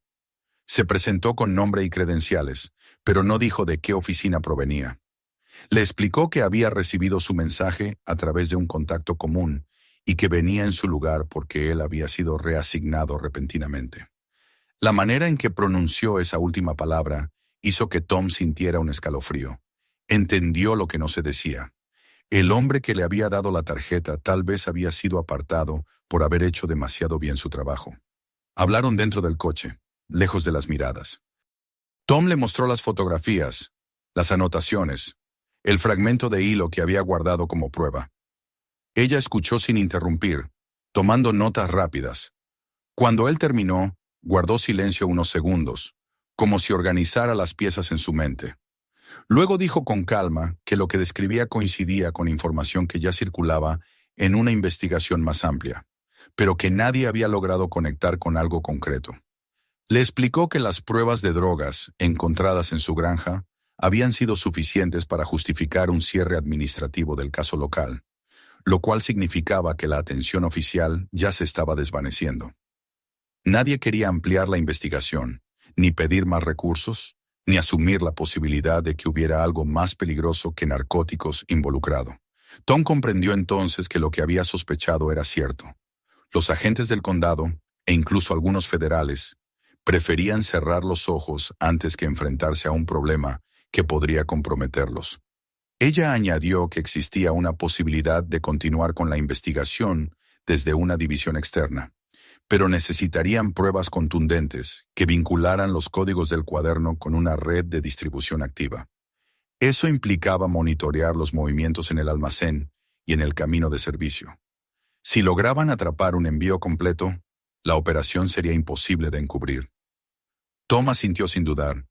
Se presentó con nombre y credenciales, pero no dijo de qué oficina provenía. Le explicó que había recibido su mensaje a través de un contacto común y que venía en su lugar porque él había sido reasignado repentinamente. La manera en que pronunció esa última palabra hizo que Tom sintiera un escalofrío. Entendió lo que no se decía. El hombre que le había dado la tarjeta tal vez había sido apartado por haber hecho demasiado bien su trabajo. Hablaron dentro del coche, lejos de las miradas. Tom le mostró las fotografías, las anotaciones, el fragmento de hilo que había guardado como prueba. Ella escuchó sin interrumpir, tomando notas rápidas. Cuando él terminó, guardó silencio unos segundos, como si organizara las piezas en su mente. Luego dijo con calma que lo que describía coincidía con información que ya circulaba en una investigación más amplia, pero que nadie había logrado conectar con algo concreto. Le explicó que las pruebas de drogas encontradas en su granja habían sido suficientes para justificar un cierre administrativo del caso local, lo cual significaba que la atención oficial ya se estaba desvaneciendo. Nadie quería ampliar la investigación, ni pedir más recursos, ni asumir la posibilidad de que hubiera algo más peligroso que narcóticos involucrado. Tom comprendió entonces que lo que había sospechado era cierto. Los agentes del condado, e incluso algunos federales, preferían cerrar los ojos antes que enfrentarse a un problema que podría comprometerlos. Ella añadió que existía una posibilidad de continuar con la investigación desde una división externa, pero necesitarían pruebas contundentes que vincularan los códigos del cuaderno con una red de distribución activa. Eso implicaba monitorear los movimientos en el almacén y en el camino de servicio. Si lograban atrapar un envío completo, la operación sería imposible de encubrir. Tom asintió sin dudar.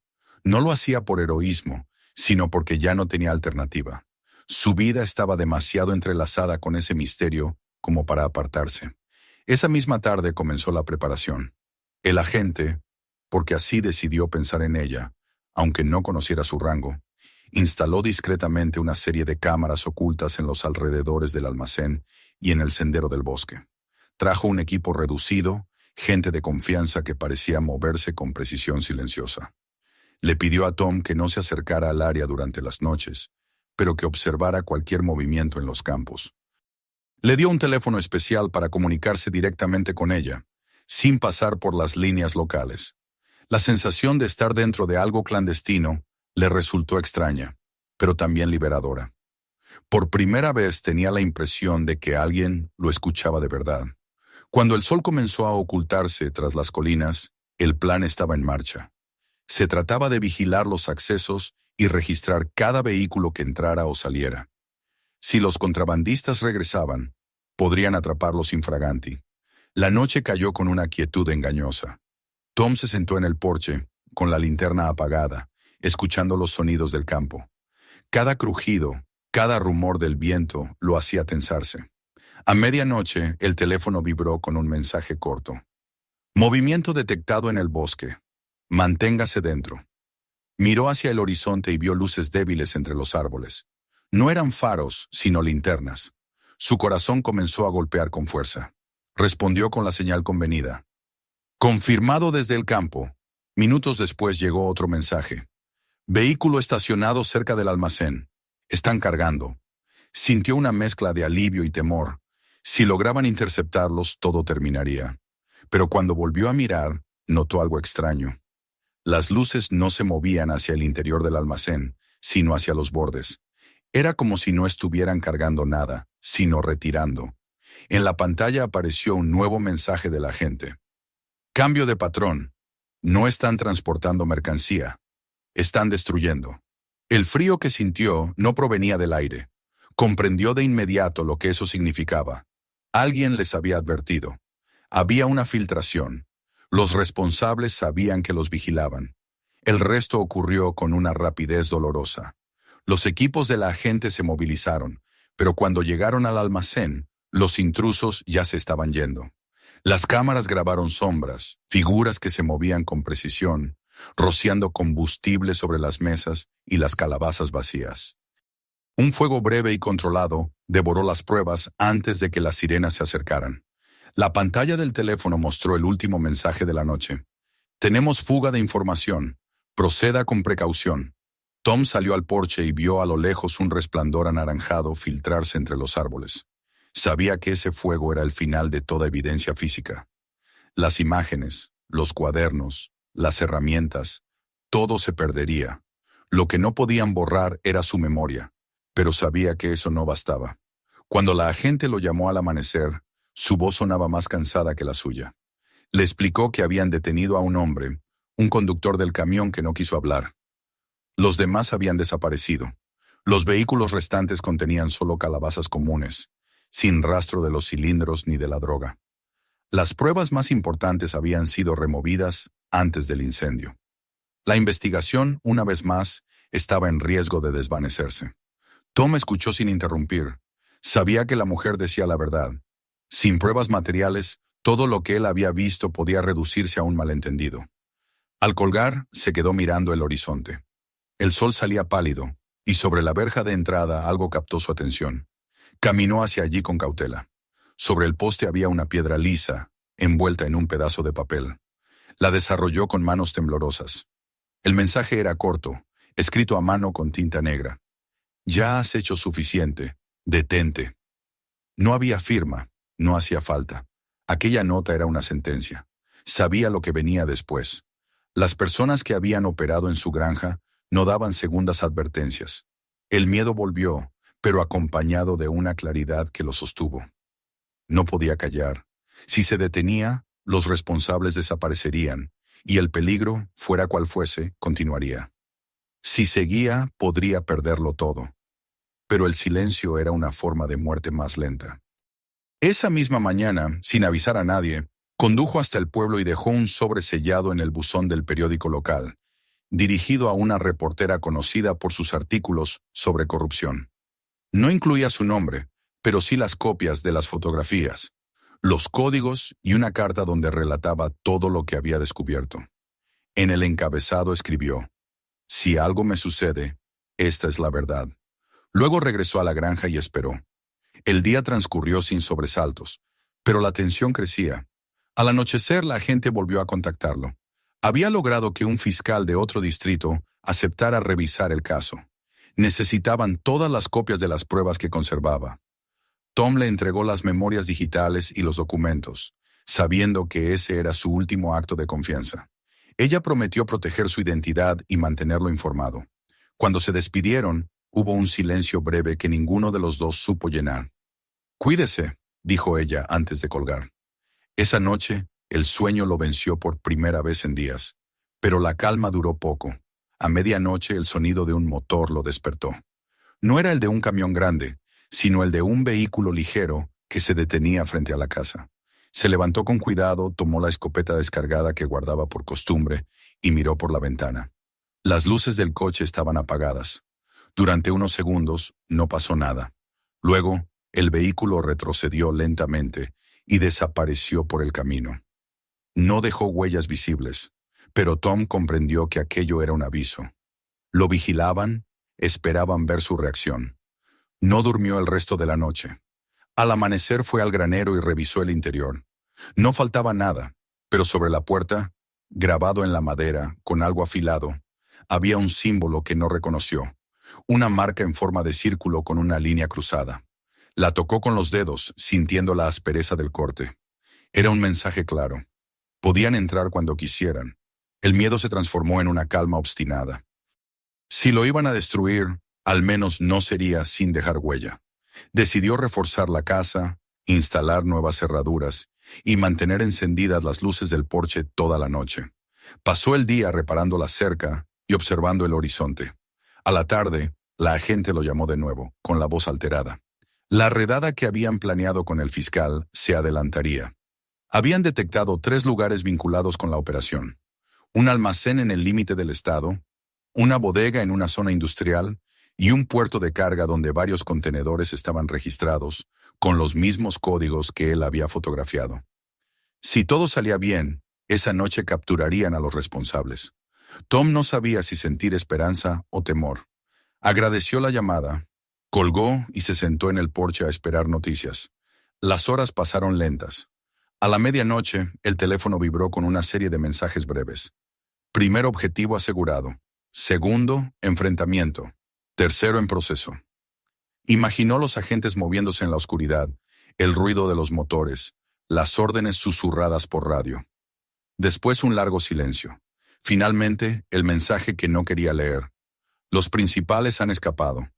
No lo hacía por heroísmo, sino porque ya no tenía alternativa. Su vida estaba demasiado entrelazada con ese misterio como para apartarse. Esa misma tarde comenzó la preparación. El agente, porque así decidió pensar en ella, aunque no conociera su rango, instaló discretamente una serie de cámaras ocultas en los alrededores del almacén y en el sendero del bosque. Trajo un equipo reducido, gente de confianza que parecía moverse con precisión silenciosa. Le pidió a Tom que no se acercara al área durante las noches, pero que observara cualquier movimiento en los campos. Le dio un teléfono especial para comunicarse directamente con ella, sin pasar por las líneas locales. La sensación de estar dentro de algo clandestino le resultó extraña, pero también liberadora. Por primera vez tenía la impresión de que alguien lo escuchaba de verdad. Cuando el sol comenzó a ocultarse tras las colinas, el plan estaba en marcha. Se trataba de vigilar los accesos y registrar cada vehículo que entrara o saliera. Si los contrabandistas regresaban, podrían atraparlos infraganti. La noche cayó con una quietud engañosa. Tom se sentó en el porche, con la linterna apagada, escuchando los sonidos del campo. Cada crujido, cada rumor del viento lo hacía tensarse. A medianoche, el teléfono vibró con un mensaje corto. Movimiento detectado en el bosque. Manténgase dentro. Miró hacia el horizonte y vio luces débiles entre los árboles. No eran faros, sino linternas. Su corazón comenzó a golpear con fuerza. Respondió con la señal convenida. Confirmado desde el campo. Minutos después llegó otro mensaje. Vehículo estacionado cerca del almacén. Están cargando. Sintió una mezcla de alivio y temor. Si lograban interceptarlos, todo terminaría. Pero cuando volvió a mirar, notó algo extraño. Las luces no se movían hacia el interior del almacén, sino hacia los bordes. Era como si no estuvieran cargando nada, sino retirando. En la pantalla apareció un nuevo mensaje del agente. Cambio de patrón. No están transportando mercancía. Están destruyendo. El frío que sintió no provenía del aire. Comprendió de inmediato lo que eso significaba. Alguien les había advertido. Había una filtración. Los responsables sabían que los vigilaban. El resto ocurrió con una rapidez dolorosa. Los equipos de la agente se movilizaron, pero cuando llegaron al almacén, los intrusos ya se estaban yendo. Las cámaras grabaron sombras, figuras que se movían con precisión, rociando combustible sobre las mesas y las calabazas vacías. Un fuego breve y controlado devoró las pruebas antes de que las sirenas se acercaran. La pantalla del teléfono mostró el último mensaje de la noche. Tenemos fuga de información. Proceda con precaución. Tom salió al porche y vio a lo lejos un resplandor anaranjado filtrarse entre los árboles. Sabía que ese fuego era el final de toda evidencia física. Las imágenes, los cuadernos, las herramientas, todo se perdería. Lo que no podían borrar era su memoria, pero sabía que eso no bastaba. Cuando la agente lo llamó al amanecer, su voz sonaba más cansada que la suya. Le explicó que habían detenido a un hombre, un conductor del camión que no quiso hablar. Los demás habían desaparecido. Los vehículos restantes contenían solo calabazas comunes, sin rastro de los cilindros ni de la droga. Las pruebas más importantes habían sido removidas antes del incendio. La investigación, una vez más, estaba en riesgo de desvanecerse. Tom escuchó sin interrumpir. Sabía que la mujer decía la verdad. Sin pruebas materiales, todo lo que él había visto podía reducirse a un malentendido. Al colgar, se quedó mirando el horizonte. El sol salía pálido, y sobre la verja de entrada algo captó su atención. Caminó hacia allí con cautela. Sobre el poste había una piedra lisa, envuelta en un pedazo de papel. La desarrolló con manos temblorosas. El mensaje era corto, escrito a mano con tinta negra. Ya has hecho suficiente. Detente. No había firma, no hacía falta. Aquella nota era una sentencia. Sabía lo que venía después. Las personas que habían operado en su granja no daban segundas advertencias. El miedo volvió, pero acompañado de una claridad que lo sostuvo. No podía callar. Si se detenía, los responsables desaparecerían, y el peligro, fuera cual fuese, continuaría. Si seguía, podría perderlo todo. Pero el silencio era una forma de muerte más lenta. Esa misma mañana, sin avisar a nadie, condujo hasta el pueblo y dejó un sobre sellado en el buzón del periódico local, dirigido a una reportera conocida por sus artículos sobre corrupción. No incluía su nombre, pero sí las copias de las fotografías, los códigos y una carta donde relataba todo lo que había descubierto. En el encabezado escribió: «Si algo me sucede, esta es la verdad». Luego regresó a la granja y esperó. El día transcurrió sin sobresaltos, pero la tensión crecía. Al anochecer la gente volvió a contactarlo. Había logrado que un fiscal de otro distrito aceptara revisar el caso. Necesitaban todas las copias de las pruebas que conservaba. Tom le entregó las memorias digitales y los documentos, sabiendo que ese era su último acto de confianza. Ella prometió proteger su identidad y mantenerlo informado. Cuando se despidieron, hubo un silencio breve que ninguno de los dos supo llenar. «Cuídese», dijo ella antes de colgar. Esa noche, el sueño lo venció por primera vez en días, pero la calma duró poco. A medianoche el sonido de un motor lo despertó. No era el de un camión grande, sino el de un vehículo ligero que se detenía frente a la casa. Se levantó con cuidado, tomó la escopeta descargada que guardaba por costumbre y miró por la ventana. Las luces del coche estaban apagadas. Durante unos segundos no pasó nada. Luego, el vehículo retrocedió lentamente y desapareció por el camino. No dejó huellas visibles, pero Tom comprendió que aquello era un aviso. Lo vigilaban, esperaban ver su reacción. No durmió el resto de la noche. Al amanecer fue al granero y revisó el interior. No faltaba nada, pero sobre la puerta, grabado en la madera, con algo afilado, había un símbolo que no reconoció, una marca en forma de círculo con una línea cruzada. La tocó con los dedos, sintiendo la aspereza del corte. Era un mensaje claro. Podían entrar cuando quisieran. El miedo se transformó en una calma obstinada. Si lo iban a destruir, al menos no sería sin dejar huella. Decidió reforzar la casa, instalar nuevas cerraduras y mantener encendidas las luces del porche toda la noche. Pasó el día reparando la cerca y observando el horizonte. A la tarde, la agente lo llamó de nuevo, con la voz alterada. La redada que habían planeado con el fiscal se adelantaría. Habían detectado 3 lugares vinculados con la operación: un almacén en el límite del estado, una bodega en una zona industrial y un puerto de carga donde varios contenedores estaban registrados, con los mismos códigos que él había fotografiado. Si todo salía bien, esa noche capturarían a los responsables. Tom no sabía si sentir esperanza o temor. Agradeció la llamada, colgó y se sentó en el porche a esperar noticias. Las horas pasaron lentas. A la medianoche, el teléfono vibró con una serie de mensajes breves. Primer objetivo asegurado. Segundo, enfrentamiento. Tercero en proceso. Imaginó los agentes moviéndose en la oscuridad, el ruido de los motores, las órdenes susurradas por radio. Después un largo silencio. Finalmente, el mensaje que no quería leer. Los principales han escapado.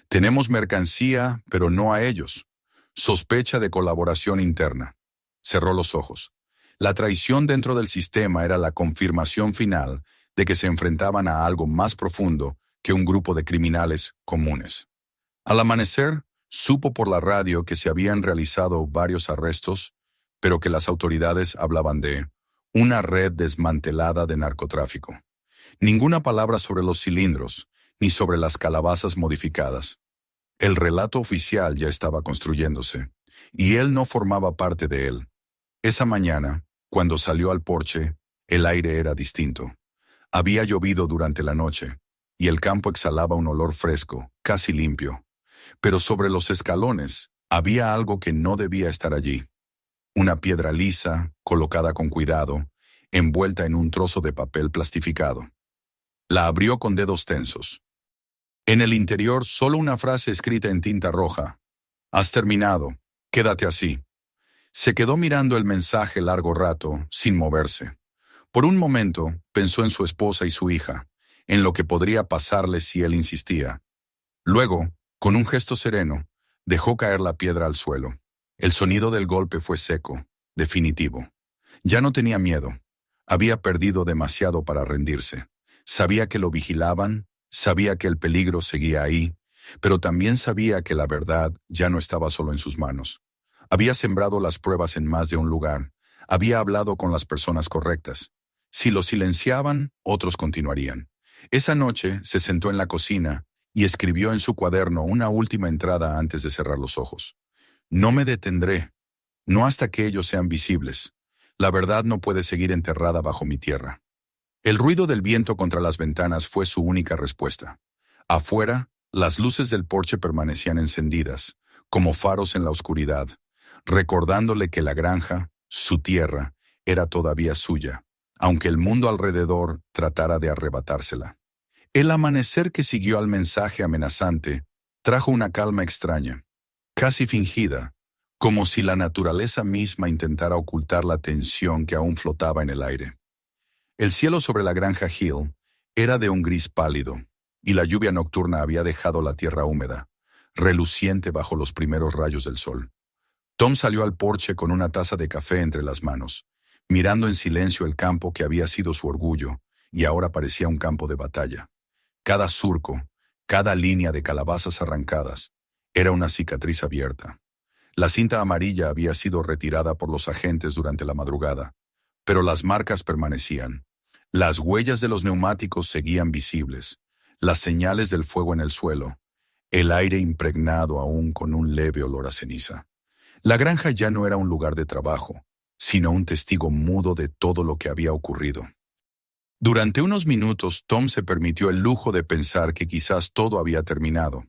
Tenemos mercancía, pero no a ellos. Sospecha de colaboración interna. Cerró los ojos. La traición dentro del sistema era la confirmación final de que se enfrentaban a algo más profundo que un grupo de criminales comunes. Al amanecer, supo por la radio que se habían realizado varios arrestos, pero que las autoridades hablaban de una red desmantelada de narcotráfico. Ninguna palabra sobre los cilindros, ni sobre las calabazas modificadas. El relato oficial ya estaba construyéndose, y él no formaba parte de él. Esa mañana, cuando salió al porche, el aire era distinto. Había llovido durante la noche, y el campo exhalaba un olor fresco, casi limpio. Pero sobre los escalones había algo que no debía estar allí. Una piedra lisa, colocada con cuidado, envuelta en un trozo de papel plastificado. La abrió con dedos tensos. En el interior solo una frase escrita en tinta roja. Has terminado, quédate así. Se quedó mirando el mensaje largo rato, sin moverse. Por un momento pensó en su esposa y su hija, en lo que podría pasarle si él insistía. Luego, con un gesto sereno, dejó caer la piedra al suelo. El sonido del golpe fue seco, definitivo. Ya no tenía miedo. Había perdido demasiado para rendirse. Sabía que lo vigilaban, sabía que el peligro seguía ahí, pero también sabía que la verdad ya no estaba solo en sus manos. Había sembrado las pruebas en más de un lugar. Había hablado con las personas correctas. Si lo silenciaban, otros continuarían. Esa noche se sentó en la cocina y escribió en su cuaderno una última entrada antes de cerrar los ojos. No me detendré, no hasta que ellos sean visibles. La verdad no puede seguir enterrada bajo mi tierra. El ruido del viento contra las ventanas fue su única respuesta. Afuera, las luces del porche permanecían encendidas, como faros en la oscuridad, recordándole que la granja, su tierra, era todavía suya, aunque el mundo alrededor tratara de arrebatársela. El amanecer que siguió al mensaje amenazante trajo una calma extraña, casi fingida, como si la naturaleza misma intentara ocultar la tensión que aún flotaba en el aire. El cielo sobre la granja Hill era de un gris pálido, y la lluvia nocturna había dejado la tierra húmeda, reluciente bajo los primeros rayos del sol. Tom salió al porche con una taza de café entre las manos, mirando en silencio el campo que había sido su orgullo y ahora parecía un campo de batalla. Cada surco, cada línea de calabazas arrancadas, era una cicatriz abierta. La cinta amarilla había sido retirada por los agentes durante la madrugada, pero las marcas permanecían. Las huellas de los neumáticos seguían visibles, las señales del fuego en el suelo, el aire impregnado aún con un leve olor a ceniza. La granja ya no era un lugar de trabajo, sino un testigo mudo de todo lo que había ocurrido. Durante unos minutos, Tom se permitió el lujo de pensar que quizás todo había terminado.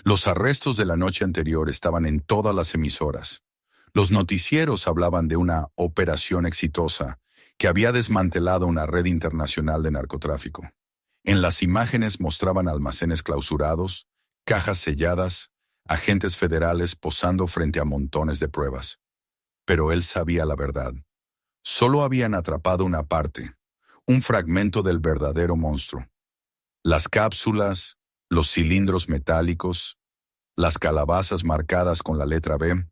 Los arrestos de la noche anterior estaban en todas las emisoras. Los noticieros hablaban de una operación exitosa que había desmantelado una red internacional de narcotráfico. En las imágenes mostraban almacenes clausurados, cajas selladas, agentes federales posando frente a montones de pruebas. Pero él sabía la verdad. Solo habían atrapado una parte, un fragmento del verdadero monstruo. Las cápsulas, los cilindros metálicos, las calabazas marcadas con la letra B,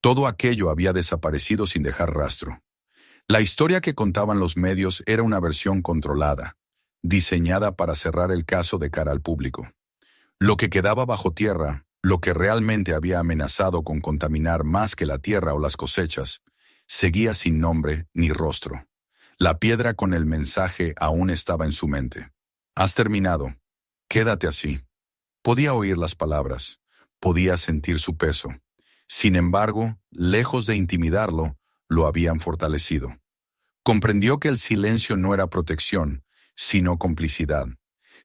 todo aquello había desaparecido sin dejar rastro. La historia que contaban los medios era una versión controlada, diseñada para cerrar el caso de cara al público. Lo que quedaba bajo tierra, lo que realmente había amenazado con contaminar más que la tierra o las cosechas, seguía sin nombre ni rostro. La piedra con el mensaje aún estaba en su mente. Has terminado. Quédate así. Podía oír las palabras, podía sentir su peso. Sin embargo, lejos de intimidarlo, lo habían fortalecido. Comprendió que el silencio no era protección, sino complicidad.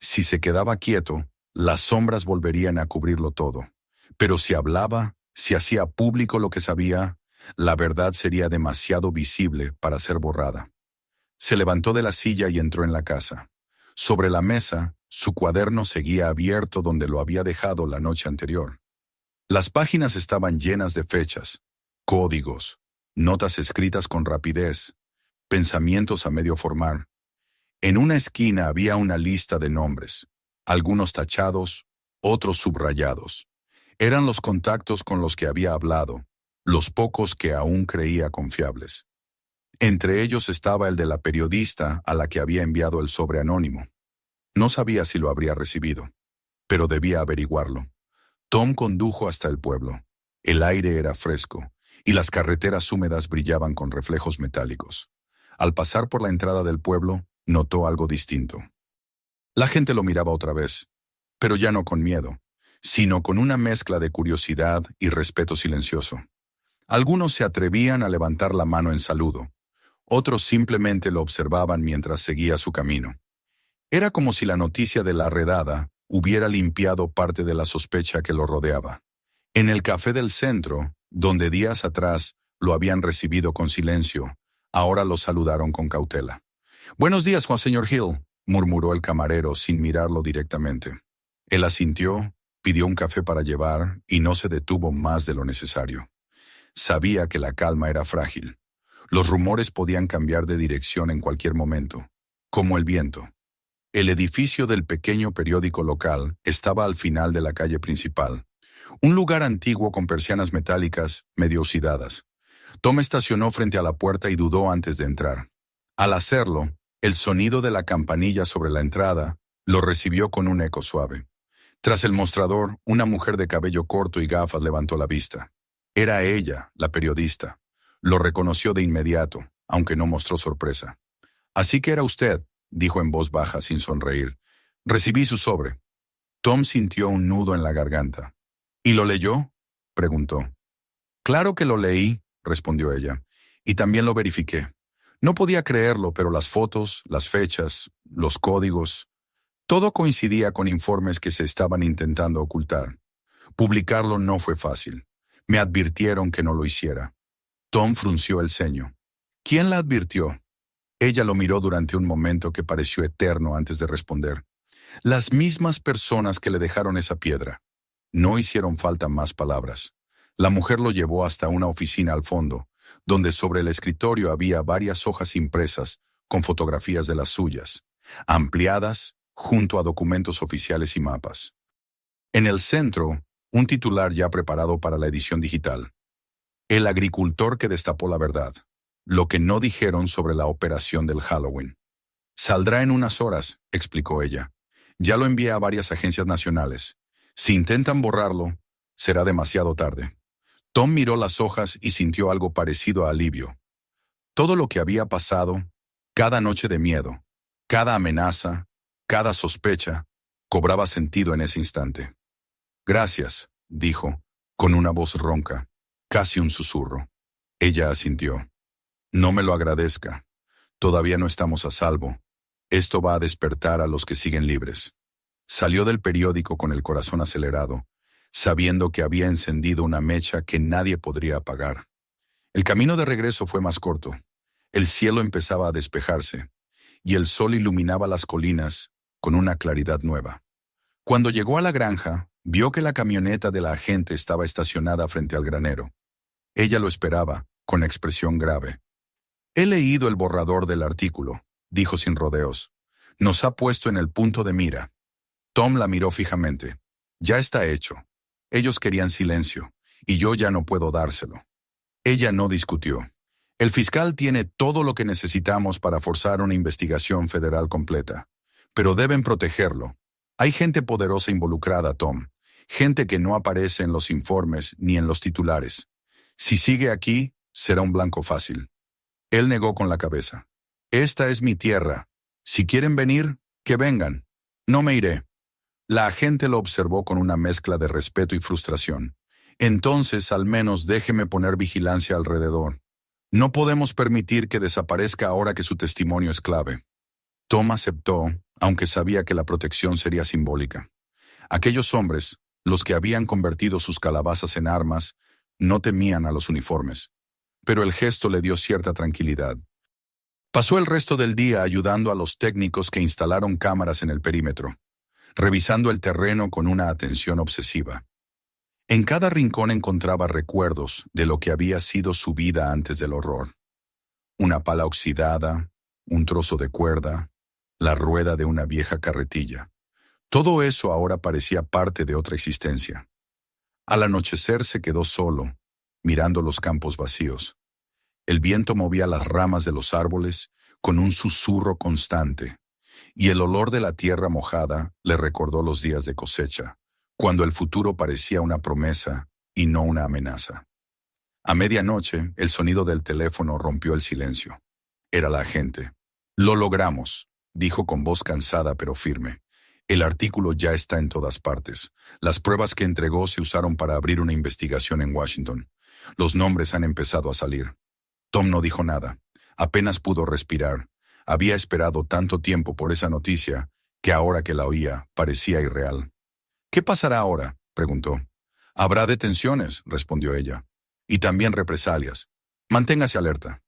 Si se quedaba quieto, las sombras volverían a cubrirlo todo. Pero si hablaba, si hacía público lo que sabía, la verdad sería demasiado visible para ser borrada. Se levantó de la silla y entró en la casa. Sobre la mesa, su cuaderno seguía abierto donde lo había dejado la noche anterior. Las páginas estaban llenas de fechas, códigos, notas escritas con rapidez, pensamientos a medio formar. En una esquina había una lista de nombres, algunos tachados, otros subrayados. Eran los contactos con los que había hablado, los pocos que aún creía confiables. Entre ellos estaba el de la periodista a la que había enviado el sobre anónimo. No sabía si lo habría recibido, pero debía averiguarlo. Tom condujo hasta el pueblo. El aire era fresco, y las carreteras húmedas brillaban con reflejos metálicos. Al pasar por la entrada del pueblo, notó algo distinto. La gente lo miraba otra vez, pero ya no con miedo, sino con una mezcla de curiosidad y respeto silencioso. Algunos se atrevían a levantar la mano en saludo, otros simplemente lo observaban mientras seguía su camino. Era como si la noticia de la redada hubiera limpiado parte de la sospecha que lo rodeaba. En el café del centro, donde días atrás lo habían recibido con silencio, ahora lo saludaron con cautela. «Buenos días, Juan señor Hill», murmuró el camarero sin mirarlo directamente. Él asintió, pidió un café para llevar y no se detuvo más de lo necesario. Sabía que la calma era frágil. Los rumores podían cambiar de dirección en cualquier momento, como el viento. El edificio del pequeño periódico local estaba al final de la calle principal, un lugar antiguo con persianas metálicas medio oxidadas. Tom estacionó frente a la puerta y dudó antes de entrar. Al hacerlo, el sonido de la campanilla sobre la entrada lo recibió con un eco suave. Tras el mostrador, una mujer de cabello corto y gafas levantó la vista. Era ella, la periodista. Lo reconoció de inmediato, aunque no mostró sorpresa. «Así que era usted», dijo en voz baja sin sonreír. «Recibí su sobre». Tom sintió un nudo en la garganta. «¿Y lo leyó?», preguntó. «Claro que lo leí», respondió ella, «y también lo verifiqué. No podía creerlo, pero las fotos, las fechas, los códigos, todo coincidía con informes que se estaban intentando ocultar. Publicarlo no fue fácil. Me advirtieron que no lo hiciera». Tom frunció el ceño. «¿Quién la advirtió?». Ella lo miró durante un momento que pareció eterno antes de responder. «Las mismas personas que le dejaron esa piedra». No hicieron falta más palabras. La mujer lo llevó hasta una oficina al fondo, donde sobre el escritorio había varias hojas impresas con fotografías de las suyas, ampliadas junto a documentos oficiales y mapas. En el centro, un titular ya preparado para la edición digital. «El agricultor que destapó la verdad. Lo que no dijeron sobre la operación del Halloween». «Saldrá en unas horas», explicó ella. «Ya lo envié a varias agencias nacionales. Si intentan borrarlo, será demasiado tarde». Tom miró las hojas y sintió algo parecido a alivio. Todo lo que había pasado, cada noche de miedo, cada amenaza, cada sospecha, cobraba sentido en ese instante. «Gracias», dijo, con una voz ronca, casi un susurro. Ella asintió. «No me lo agradezca. Todavía no estamos a salvo. Esto va a despertar a los que siguen libres». Salió del periódico con el corazón acelerado, sabiendo que había encendido una mecha que nadie podría apagar. El camino de regreso fue más corto. El cielo empezaba a despejarse, y el sol iluminaba las colinas con una claridad nueva. Cuando llegó a la granja, vio que la camioneta de la agente estaba estacionada frente al granero. Ella lo esperaba, con expresión grave. «He leído el borrador del artículo», dijo sin rodeos. «Nos ha puesto en el punto de mira». Tom la miró fijamente. «Ya está hecho. Ellos querían silencio, y yo ya no puedo dárselo». Ella no discutió. «El fiscal tiene todo lo que necesitamos para forzar una investigación federal completa, pero deben protegerlo. Hay gente poderosa involucrada, Tom, gente que no aparece en los informes ni en los titulares. Si sigue aquí, será un blanco fácil». Él negó con la cabeza. «Esta es mi tierra. Si quieren venir, que vengan. No me iré». La agente lo observó con una mezcla de respeto y frustración. «Entonces, al menos déjeme poner vigilancia alrededor. No podemos permitir que desaparezca ahora que su testimonio es clave». Tom aceptó, aunque sabía que la protección sería simbólica. Aquellos hombres, los que habían convertido sus calabazas en armas, no temían a los uniformes. Pero el gesto le dio cierta tranquilidad. Pasó el resto del día ayudando a los técnicos que instalaron cámaras en el perímetro, revisando el terreno con una atención obsesiva. En cada rincón encontraba recuerdos de lo que había sido su vida antes del horror. Una pala oxidada, un trozo de cuerda, la rueda de una vieja carretilla. Todo eso ahora parecía parte de otra existencia. Al anochecer se quedó solo, mirando los campos vacíos. El viento movía las ramas de los árboles con un susurro constante, y el olor de la tierra mojada le recordó los días de cosecha, cuando el futuro parecía una promesa y no una amenaza. A medianoche, el sonido del teléfono rompió el silencio. Era la agente. «Lo logramos», dijo con voz cansada pero firme. «El artículo ya está en todas partes. Las pruebas que entregó se usaron para abrir una investigación en Washington. Los nombres han empezado a salir». Tom no dijo nada. Apenas pudo respirar. Había esperado tanto tiempo por esa noticia que ahora que la oía parecía irreal. «¿Qué pasará ahora?», preguntó. «Habrá detenciones», respondió ella. «Y también represalias. Manténgase alerta».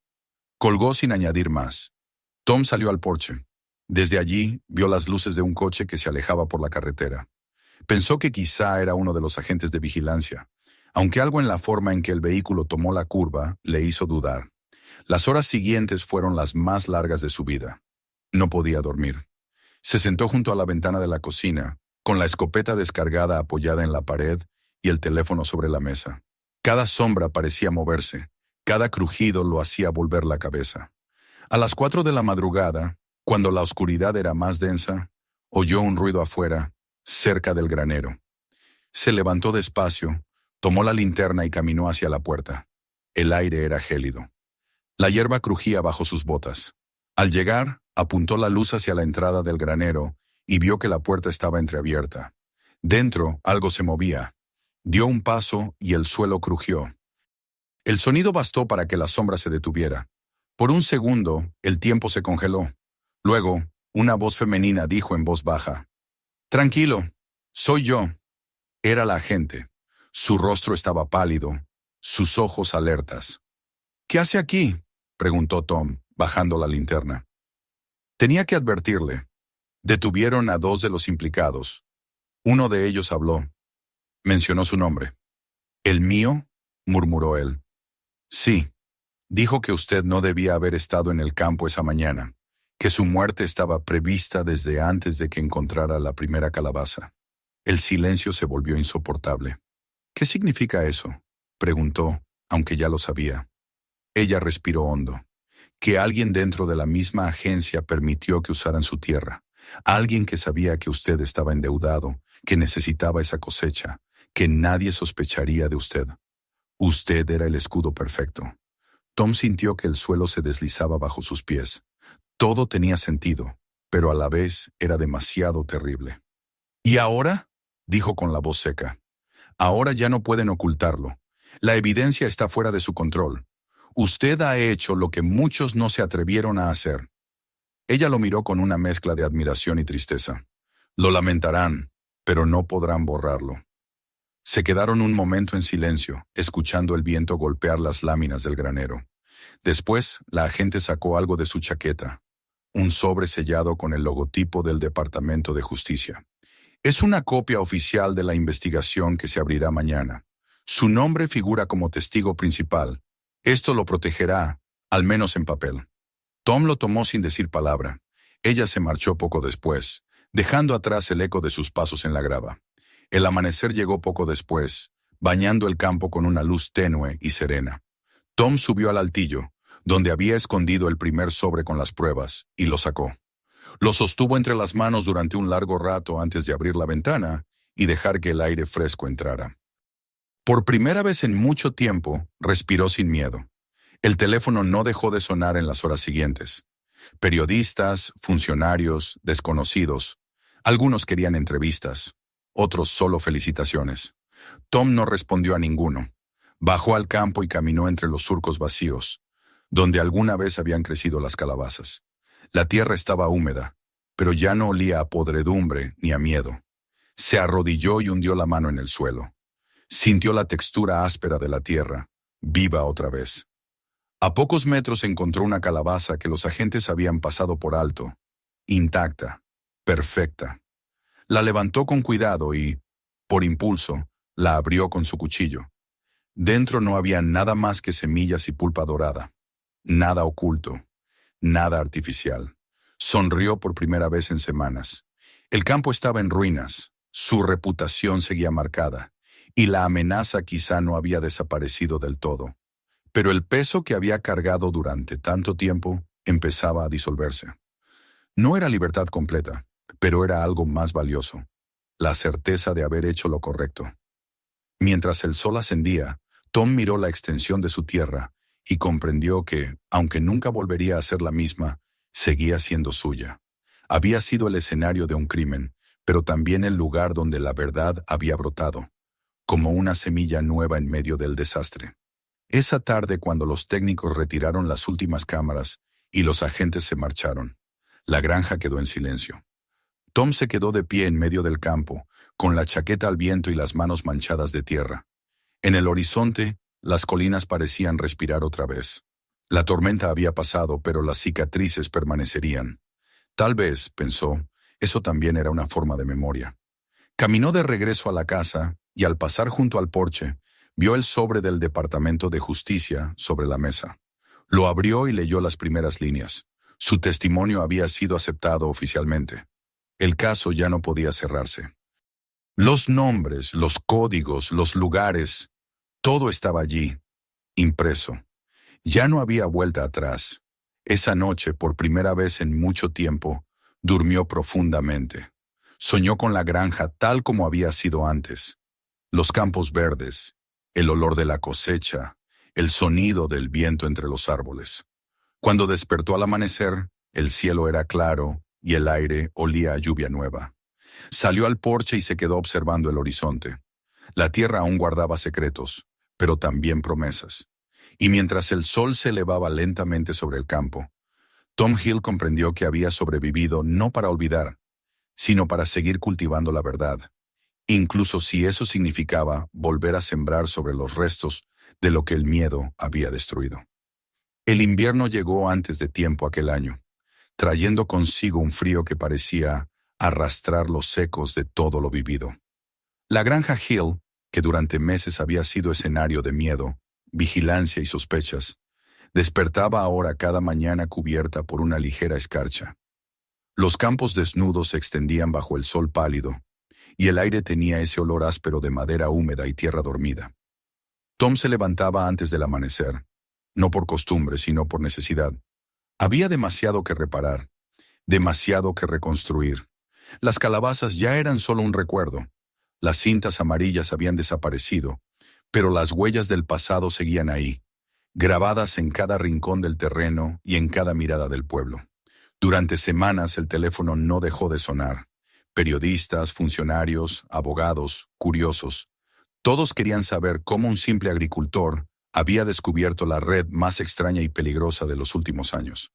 Colgó sin añadir más. Tom salió al porche. Desde allí vio las luces de un coche que se alejaba por la carretera. Pensó que quizá era uno de los agentes de vigilancia, aunque algo en la forma en que el vehículo tomó la curva le hizo dudar. Las horas siguientes fueron las más largas de su vida. No podía dormir. Se sentó junto a la ventana de la cocina, con la escopeta descargada apoyada en la pared y el teléfono sobre la mesa. Cada sombra parecía moverse, cada crujido lo hacía volver la cabeza. A las 4 de la madrugada, cuando la oscuridad era más densa, oyó un ruido afuera, cerca del granero. Se levantó despacio, tomó la linterna y caminó hacia la puerta. El aire era gélido. La hierba crujía bajo sus botas. Al llegar, apuntó la luz hacia la entrada del granero y vio que la puerta estaba entreabierta. Dentro, algo se movía. Dio un paso y el suelo crujió. El sonido bastó para que la sombra se detuviera. Por un segundo, el tiempo se congeló. Luego, una voz femenina dijo en voz baja: «Tranquilo, soy yo». Era la agente. Su rostro estaba pálido, sus ojos alertas. «¿Qué hace aquí?», preguntó Tom, bajando la linterna. Tenía que advertirle. Detuvieron a 2 de los implicados. Uno de ellos habló. Mencionó su nombre. «¿El mío?», murmuró él. «Sí. Dijo que usted no debía haber estado en el campo esa mañana, que su muerte estaba prevista desde antes de que encontrara la primera calabaza». El silencio se volvió insoportable. «¿Qué significa eso?», preguntó, aunque ya lo sabía. Ella respiró hondo. Que alguien dentro de la misma agencia permitió que usaran su tierra. Alguien que sabía que usted estaba endeudado, que necesitaba esa cosecha, que nadie sospecharía de usted. Usted era el escudo perfecto. Tom sintió que el suelo se deslizaba bajo sus pies. Todo tenía sentido, pero a la vez era demasiado terrible. «¿Y ahora?», dijo con la voz seca. «Ahora ya no pueden ocultarlo. La evidencia está fuera de su control. Usted ha hecho lo que muchos no se atrevieron a hacer». Ella lo miró con una mezcla de admiración y tristeza. «Lo lamentarán, pero no podrán borrarlo». Se quedaron un momento en silencio, escuchando el viento golpear las láminas del granero. Después, la agente sacó algo de su chaqueta, un sobre sellado con el logotipo del Departamento de Justicia. «Es una copia oficial de la investigación que se abrirá mañana. Su nombre figura como testigo principal. Esto lo protegerá, al menos en papel». Tom lo tomó sin decir palabra. Ella se marchó poco después, dejando atrás el eco de sus pasos en la grava. El amanecer llegó poco después, bañando el campo con una luz tenue y serena. Tom subió al altillo, donde había escondido el primer sobre con las pruebas, y lo sacó. Lo sostuvo entre las manos durante un largo rato antes de abrir la ventana y dejar que el aire fresco entrara. Por primera vez en mucho tiempo, respiró sin miedo. El teléfono no dejó de sonar en las horas siguientes. Periodistas, funcionarios, desconocidos. Algunos querían entrevistas, otros solo felicitaciones. Tom no respondió a ninguno. Bajó al campo y caminó entre los surcos vacíos, donde alguna vez habían crecido las calabazas. La tierra estaba húmeda, pero ya no olía a podredumbre ni a miedo. Se arrodilló y hundió la mano en el suelo. Sintió la textura áspera de la tierra, viva otra vez. A pocos metros encontró una calabaza que los agentes habían pasado por alto, intacta, perfecta. La levantó con cuidado y, por impulso, la abrió con su cuchillo. Dentro no había nada más que semillas y pulpa dorada. Nada oculto, nada artificial. Sonrió por primera vez en semanas. El campo estaba en ruinas, su reputación seguía marcada, y la amenaza quizá no había desaparecido del todo. Pero el peso que había cargado durante tanto tiempo empezaba a disolverse. No era libertad completa, pero era algo más valioso, la certeza de haber hecho lo correcto. Mientras el sol ascendía, Tom miró la extensión de su tierra y comprendió que, aunque nunca volvería a ser la misma, seguía siendo suya. Había sido el escenario de un crimen, pero también el lugar donde la verdad había brotado, como una semilla nueva en medio del desastre. Esa tarde, cuando los técnicos retiraron las últimas cámaras y los agentes se marcharon, la granja quedó en silencio. Tom se quedó de pie en medio del campo, con la chaqueta al viento y las manos manchadas de tierra. En el horizonte, las colinas parecían respirar otra vez. La tormenta había pasado, pero las cicatrices permanecerían. Tal vez, pensó, eso también era una forma de memoria. Caminó de regreso a la casa y al pasar junto al porche, vio el sobre del Departamento de Justicia sobre la mesa. Lo abrió y leyó las primeras líneas. Su testimonio había sido aceptado oficialmente. El caso ya no podía cerrarse. Los nombres, los códigos, los lugares, todo estaba allí, impreso. Ya no había vuelta atrás. Esa noche, por primera vez en mucho tiempo, durmió profundamente. Soñó con la granja tal como había sido antes. Los campos verdes, el olor de la cosecha, el sonido del viento entre los árboles. Cuando despertó al amanecer, el cielo era claro y el aire olía a lluvia nueva. Salió al porche y se quedó observando el horizonte. La tierra aún guardaba secretos, pero también promesas. Y mientras el sol se elevaba lentamente sobre el campo, Tom Hill comprendió que había sobrevivido no para olvidar, sino para seguir cultivando la verdad, incluso si eso significaba volver a sembrar sobre los restos de lo que el miedo había destruido. El invierno llegó antes de tiempo aquel año, trayendo consigo un frío que parecía arrastrar los ecos de todo lo vivido. La granja Hill, que durante meses había sido escenario de miedo, vigilancia y sospechas, despertaba ahora cada mañana cubierta por una ligera escarcha. Los campos desnudos se extendían bajo el sol pálido, y el aire tenía ese olor áspero de madera húmeda y tierra dormida. Tom se levantaba antes del amanecer, no por costumbre, sino por necesidad. Había demasiado que reparar, demasiado que reconstruir. Las calabazas ya eran solo un recuerdo. Las cintas amarillas habían desaparecido, pero las huellas del pasado seguían ahí, grabadas en cada rincón del terreno y en cada mirada del pueblo. Durante semanas el teléfono no dejó de sonar. Periodistas, funcionarios, abogados, curiosos, todos querían saber cómo un simple agricultor había descubierto la red más extraña y peligrosa de los últimos años.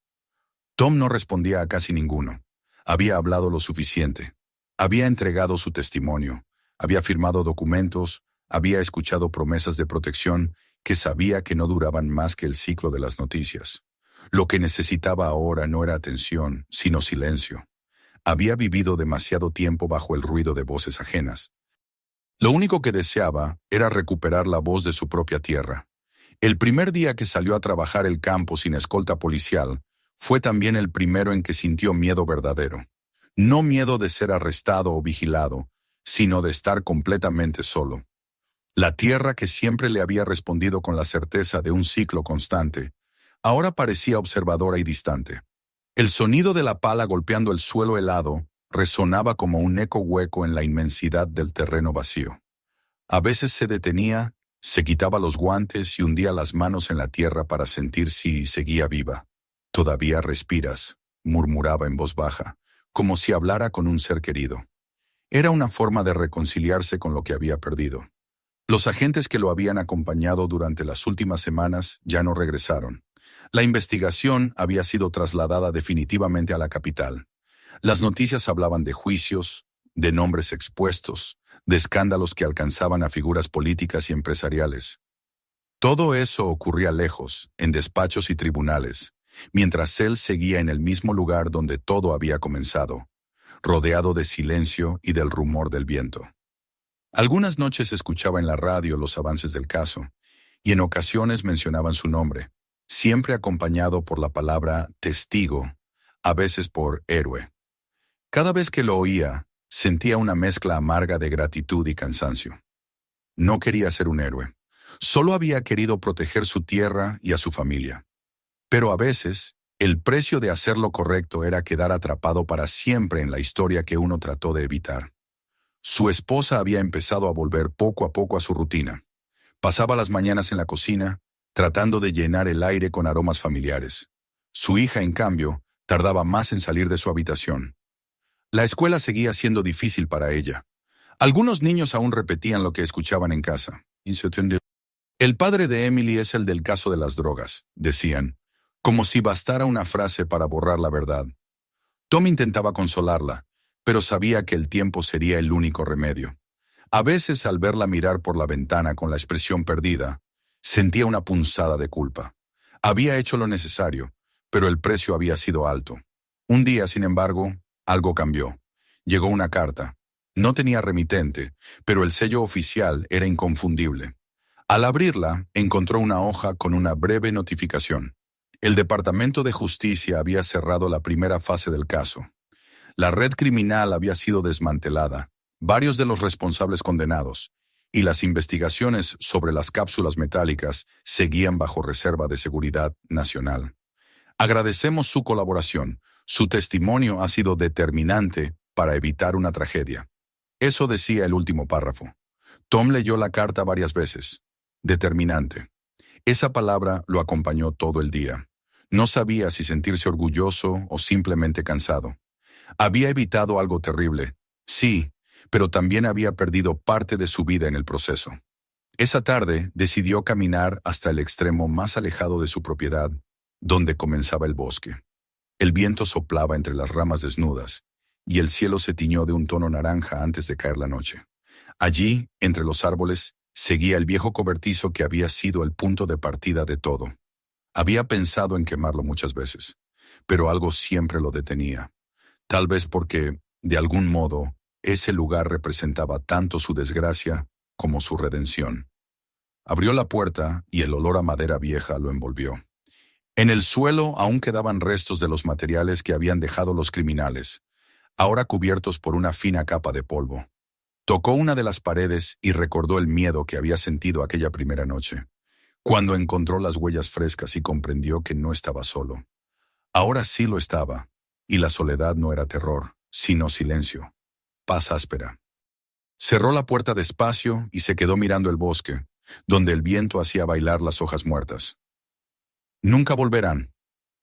Tom no respondía a casi ninguno. Había hablado lo suficiente. Había entregado su testimonio. Había firmado documentos. Había escuchado promesas de protección que sabía que no duraban más que el ciclo de las noticias. Lo que necesitaba ahora no era atención, sino silencio. Había vivido demasiado tiempo bajo el ruido de voces ajenas. Lo único que deseaba era recuperar la voz de su propia tierra. El primer día que salió a trabajar el campo sin escolta policial fue también el primero en que sintió miedo verdadero. No miedo de ser arrestado o vigilado, sino de estar completamente solo. La tierra que siempre le había respondido con la certeza de un ciclo constante, ahora parecía observadora y distante. El sonido de la pala golpeando el suelo helado resonaba como un eco hueco en la inmensidad del terreno vacío. A veces se detenía, se quitaba los guantes y hundía las manos en la tierra para sentir si seguía viva. «Todavía respiras», murmuraba en voz baja, como si hablara con un ser querido. Era una forma de reconciliarse con lo que había perdido. Los agentes que lo habían acompañado durante las últimas semanas ya no regresaron. La investigación había sido trasladada definitivamente a la capital. Las noticias hablaban de juicios, de nombres expuestos, de escándalos que alcanzaban a figuras políticas y empresariales. Todo eso ocurría lejos, en despachos y tribunales, mientras él seguía en el mismo lugar donde todo había comenzado, rodeado de silencio y del rumor del viento. Algunas noches escuchaba en la radio los avances del caso, y en ocasiones mencionaban su nombre, siempre acompañado por la palabra testigo, a veces por héroe. Cada vez que lo oía, sentía una mezcla amarga de gratitud y cansancio. No quería ser un héroe. Solo había querido proteger su tierra y a su familia. Pero a veces, el precio de hacer lo correcto era quedar atrapado para siempre en la historia que uno trató de evitar. Su esposa había empezado a volver poco a poco a su rutina. Pasaba las mañanas en la cocina, tratando de llenar el aire con aromas familiares. Su hija, en cambio, tardaba más en salir de su habitación. La escuela seguía siendo difícil para ella. Algunos niños aún repetían lo que escuchaban en casa. El padre de Emily es el del caso de las drogas, decían, como si bastara una frase para borrar la verdad. Tom intentaba consolarla, pero sabía que el tiempo sería el único remedio. A veces, al verla mirar por la ventana con la expresión perdida, sentía una punzada de culpa. Había hecho lo necesario, pero el precio había sido alto. Un día, sin embargo, algo cambió. Llegó una carta. No tenía remitente, pero el sello oficial era inconfundible. Al abrirla, encontró una hoja con una breve notificación. El Departamento de Justicia había cerrado la primera fase del caso. La red criminal había sido desmantelada, varios de los responsables condenados, y las investigaciones sobre las cápsulas metálicas seguían bajo reserva de seguridad nacional. Agradecemos su colaboración. Su testimonio ha sido determinante para evitar una tragedia. Eso decía el último párrafo. Tom leyó la carta varias veces. Determinante. Esa palabra lo acompañó todo el día. No sabía si sentirse orgulloso o simplemente cansado. Había evitado algo terrible, sí, pero también había perdido parte de su vida en el proceso. Esa tarde decidió caminar hasta el extremo más alejado de su propiedad, donde comenzaba el bosque. El viento soplaba entre las ramas desnudas, y el cielo se tiñó de un tono naranja antes de caer la noche. Allí, entre los árboles, seguía el viejo cobertizo que había sido el punto de partida de todo. Había pensado en quemarlo muchas veces, pero algo siempre lo detenía. Tal vez porque, de algún modo, ese lugar representaba tanto su desgracia como su redención. Abrió la puerta y el olor a madera vieja lo envolvió. En el suelo aún quedaban restos de los materiales que habían dejado los criminales, ahora cubiertos por una fina capa de polvo. Tocó una de las paredes y recordó el miedo que había sentido aquella primera noche, cuando encontró las huellas frescas y comprendió que no estaba solo. Ahora sí lo estaba, y la soledad no era terror, sino silencio, paz áspera. Cerró la puerta despacio y se quedó mirando el bosque, donde el viento hacía bailar las hojas muertas. Nunca volverán,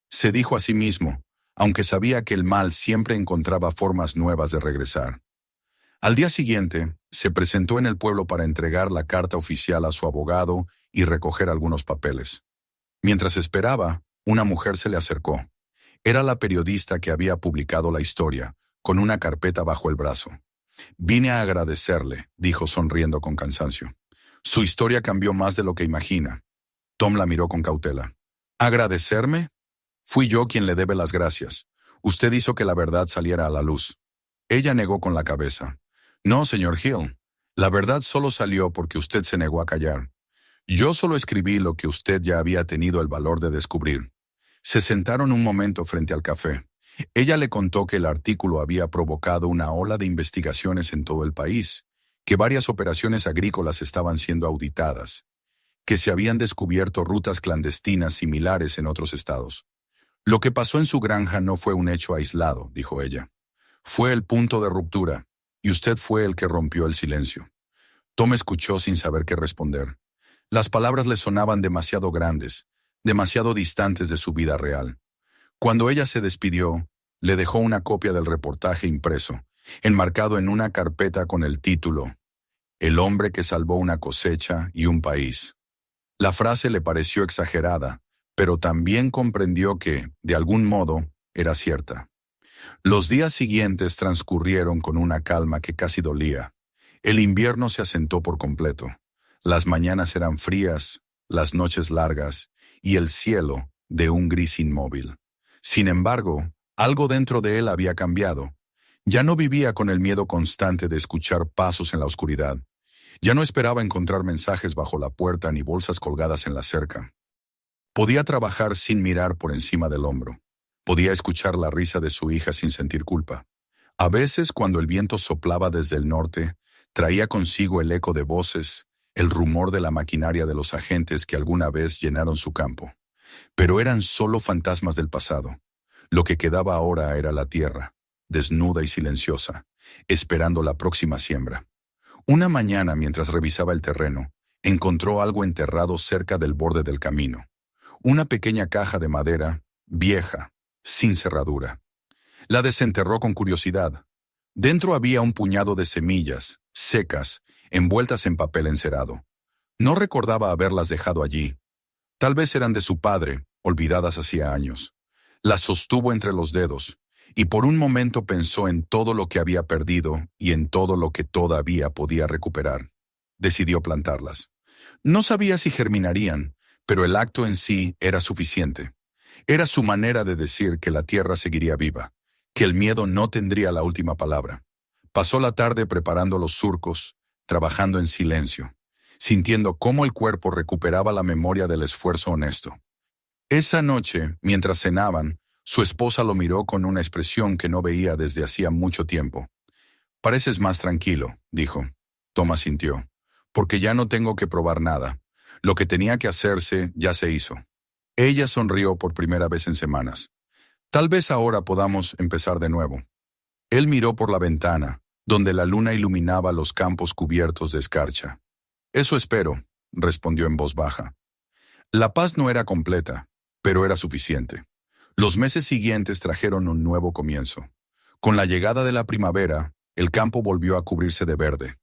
se dijo a sí mismo, aunque sabía que el mal siempre encontraba formas nuevas de regresar. Al día siguiente, se presentó en el pueblo para entregar la carta oficial a su abogado y recoger algunos papeles. Mientras esperaba, una mujer se le acercó. Era la periodista que había publicado la historia, con una carpeta bajo el brazo. «Vine a agradecerle», dijo sonriendo con cansancio. «Su historia cambió más de lo que imagina». Tom la miró con cautela. «¿Agradecerme? Fui yo quien le debe las gracias. Usted hizo que la verdad saliera a la luz». Ella negó con la cabeza. «No, señor Hill. La verdad solo salió porque usted se negó a callar. Yo solo escribí lo que usted ya había tenido el valor de descubrir». Se sentaron un momento frente al café. Ella le contó que el artículo había provocado una ola de investigaciones en todo el país, que varias operaciones agrícolas estaban siendo auditadas, que se habían descubierto rutas clandestinas similares en otros estados. «Lo que pasó en su granja no fue un hecho aislado», dijo ella. «Fue el punto de ruptura, y usted fue el que rompió el silencio». Tom escuchó sin saber qué responder. Las palabras le sonaban demasiado grandes, demasiado distantes de su vida real. Cuando ella se despidió, le dejó una copia del reportaje impreso, enmarcado en una carpeta con el título «El hombre que salvó una cosecha y un país». La frase le pareció exagerada, pero también comprendió que, de algún modo, era cierta. Los días siguientes transcurrieron con una calma que casi dolía. El invierno se asentó por completo. Las mañanas eran frías, las noches largas, y el cielo de un gris inmóvil. Sin embargo, algo dentro de él había cambiado. Ya no vivía con el miedo constante de escuchar pasos en la oscuridad. Ya no esperaba encontrar mensajes bajo la puerta ni bolsas colgadas en la cerca. Podía trabajar sin mirar por encima del hombro. Podía escuchar la risa de su hija sin sentir culpa. A veces, cuando el viento soplaba desde el norte, traía consigo el eco de voces, el rumor de la maquinaria de los agentes que alguna vez llenaron su campo. Pero eran solo fantasmas del pasado. Lo que quedaba ahora era la tierra, desnuda y silenciosa, esperando la próxima siembra. Una mañana, mientras revisaba el terreno, encontró algo enterrado cerca del borde del camino. Una pequeña caja de madera, vieja, sin cerradura. La desenterró con curiosidad. Dentro había un puñado de semillas, secas, envueltas en papel encerado. No recordaba haberlas dejado allí. Tal vez eran de su padre, olvidadas hacía años. Las sostuvo entre los dedos, y por un momento pensó en todo lo que había perdido y en todo lo que todavía podía recuperar. Decidió plantarlas. No sabía si germinarían, pero el acto en sí era suficiente. Era su manera de decir que la tierra seguiría viva, que el miedo no tendría la última palabra. Pasó la tarde preparando los surcos, trabajando en silencio, sintiendo cómo el cuerpo recuperaba la memoria del esfuerzo honesto. Esa noche, mientras cenaban, su esposa lo miró con una expresión que no veía desde hacía mucho tiempo. «Pareces más tranquilo», dijo. Tom asintió. «Porque ya no tengo que probar nada. Lo que tenía que hacerse ya se hizo». Ella sonrió por primera vez en semanas. «Tal vez ahora podamos empezar de nuevo». Él miró por la ventana, donde la luna iluminaba los campos cubiertos de escarcha. «Eso espero», respondió en voz baja. La paz no era completa, pero era suficiente. Los meses siguientes trajeron un nuevo comienzo. Con la llegada de la primavera, el campo volvió a cubrirse de verde.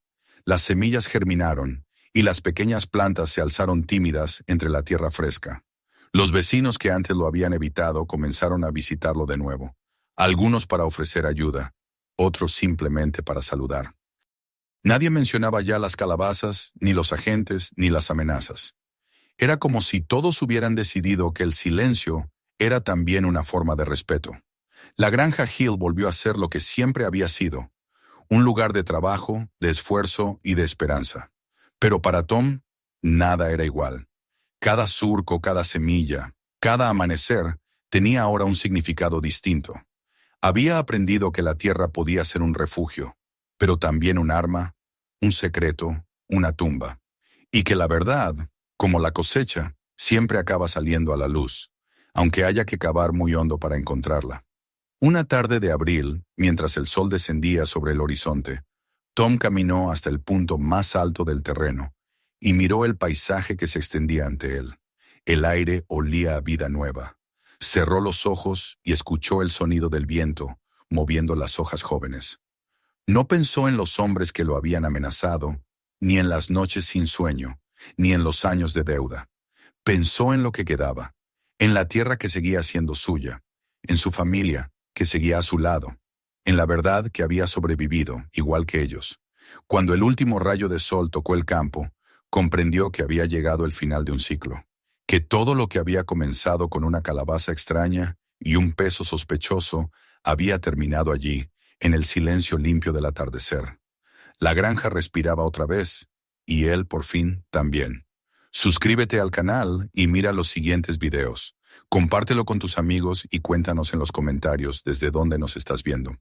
Las semillas germinaron, y las pequeñas plantas se alzaron tímidas entre la tierra fresca. Los vecinos que antes lo habían evitado comenzaron a visitarlo de nuevo, algunos para ofrecer ayuda, otros simplemente para saludar. Nadie mencionaba ya las calabazas, ni los agentes, ni las amenazas. Era como si todos hubieran decidido que el silencio era también una forma de respeto. La granja Hill volvió a ser lo que siempre había sido, un lugar de trabajo, de esfuerzo y de esperanza. Pero para Tom, nada era igual. Cada surco, cada semilla, cada amanecer tenía ahora un significado distinto. Había aprendido que la tierra podía ser un refugio, pero también un arma, un secreto, una tumba. Y que la verdad, como la cosecha, siempre acaba saliendo a la luz, aunque haya que cavar muy hondo para encontrarla. Una tarde de abril, mientras el sol descendía sobre el horizonte, Tom caminó hasta el punto más alto del terreno y miró el paisaje que se extendía ante él. El aire olía a vida nueva. Cerró los ojos y escuchó el sonido del viento, moviendo las hojas jóvenes. No pensó en los hombres que lo habían amenazado, ni en las noches sin sueño, ni en los años de deuda. Pensó en lo que quedaba, en la tierra que seguía siendo suya, en su familia que seguía a su lado, en la verdad que había sobrevivido, igual que ellos. Cuando el último rayo de sol tocó el campo, comprendió que había llegado el final de un ciclo, que todo lo que había comenzado con una calabaza extraña y un peso sospechoso había terminado allí, en el silencio limpio del atardecer. La granja respiraba otra vez, y él, por fin, también. Suscríbete al canal y mira los siguientes videos. Compártelo con tus amigos y cuéntanos en los comentarios desde dónde nos estás viendo.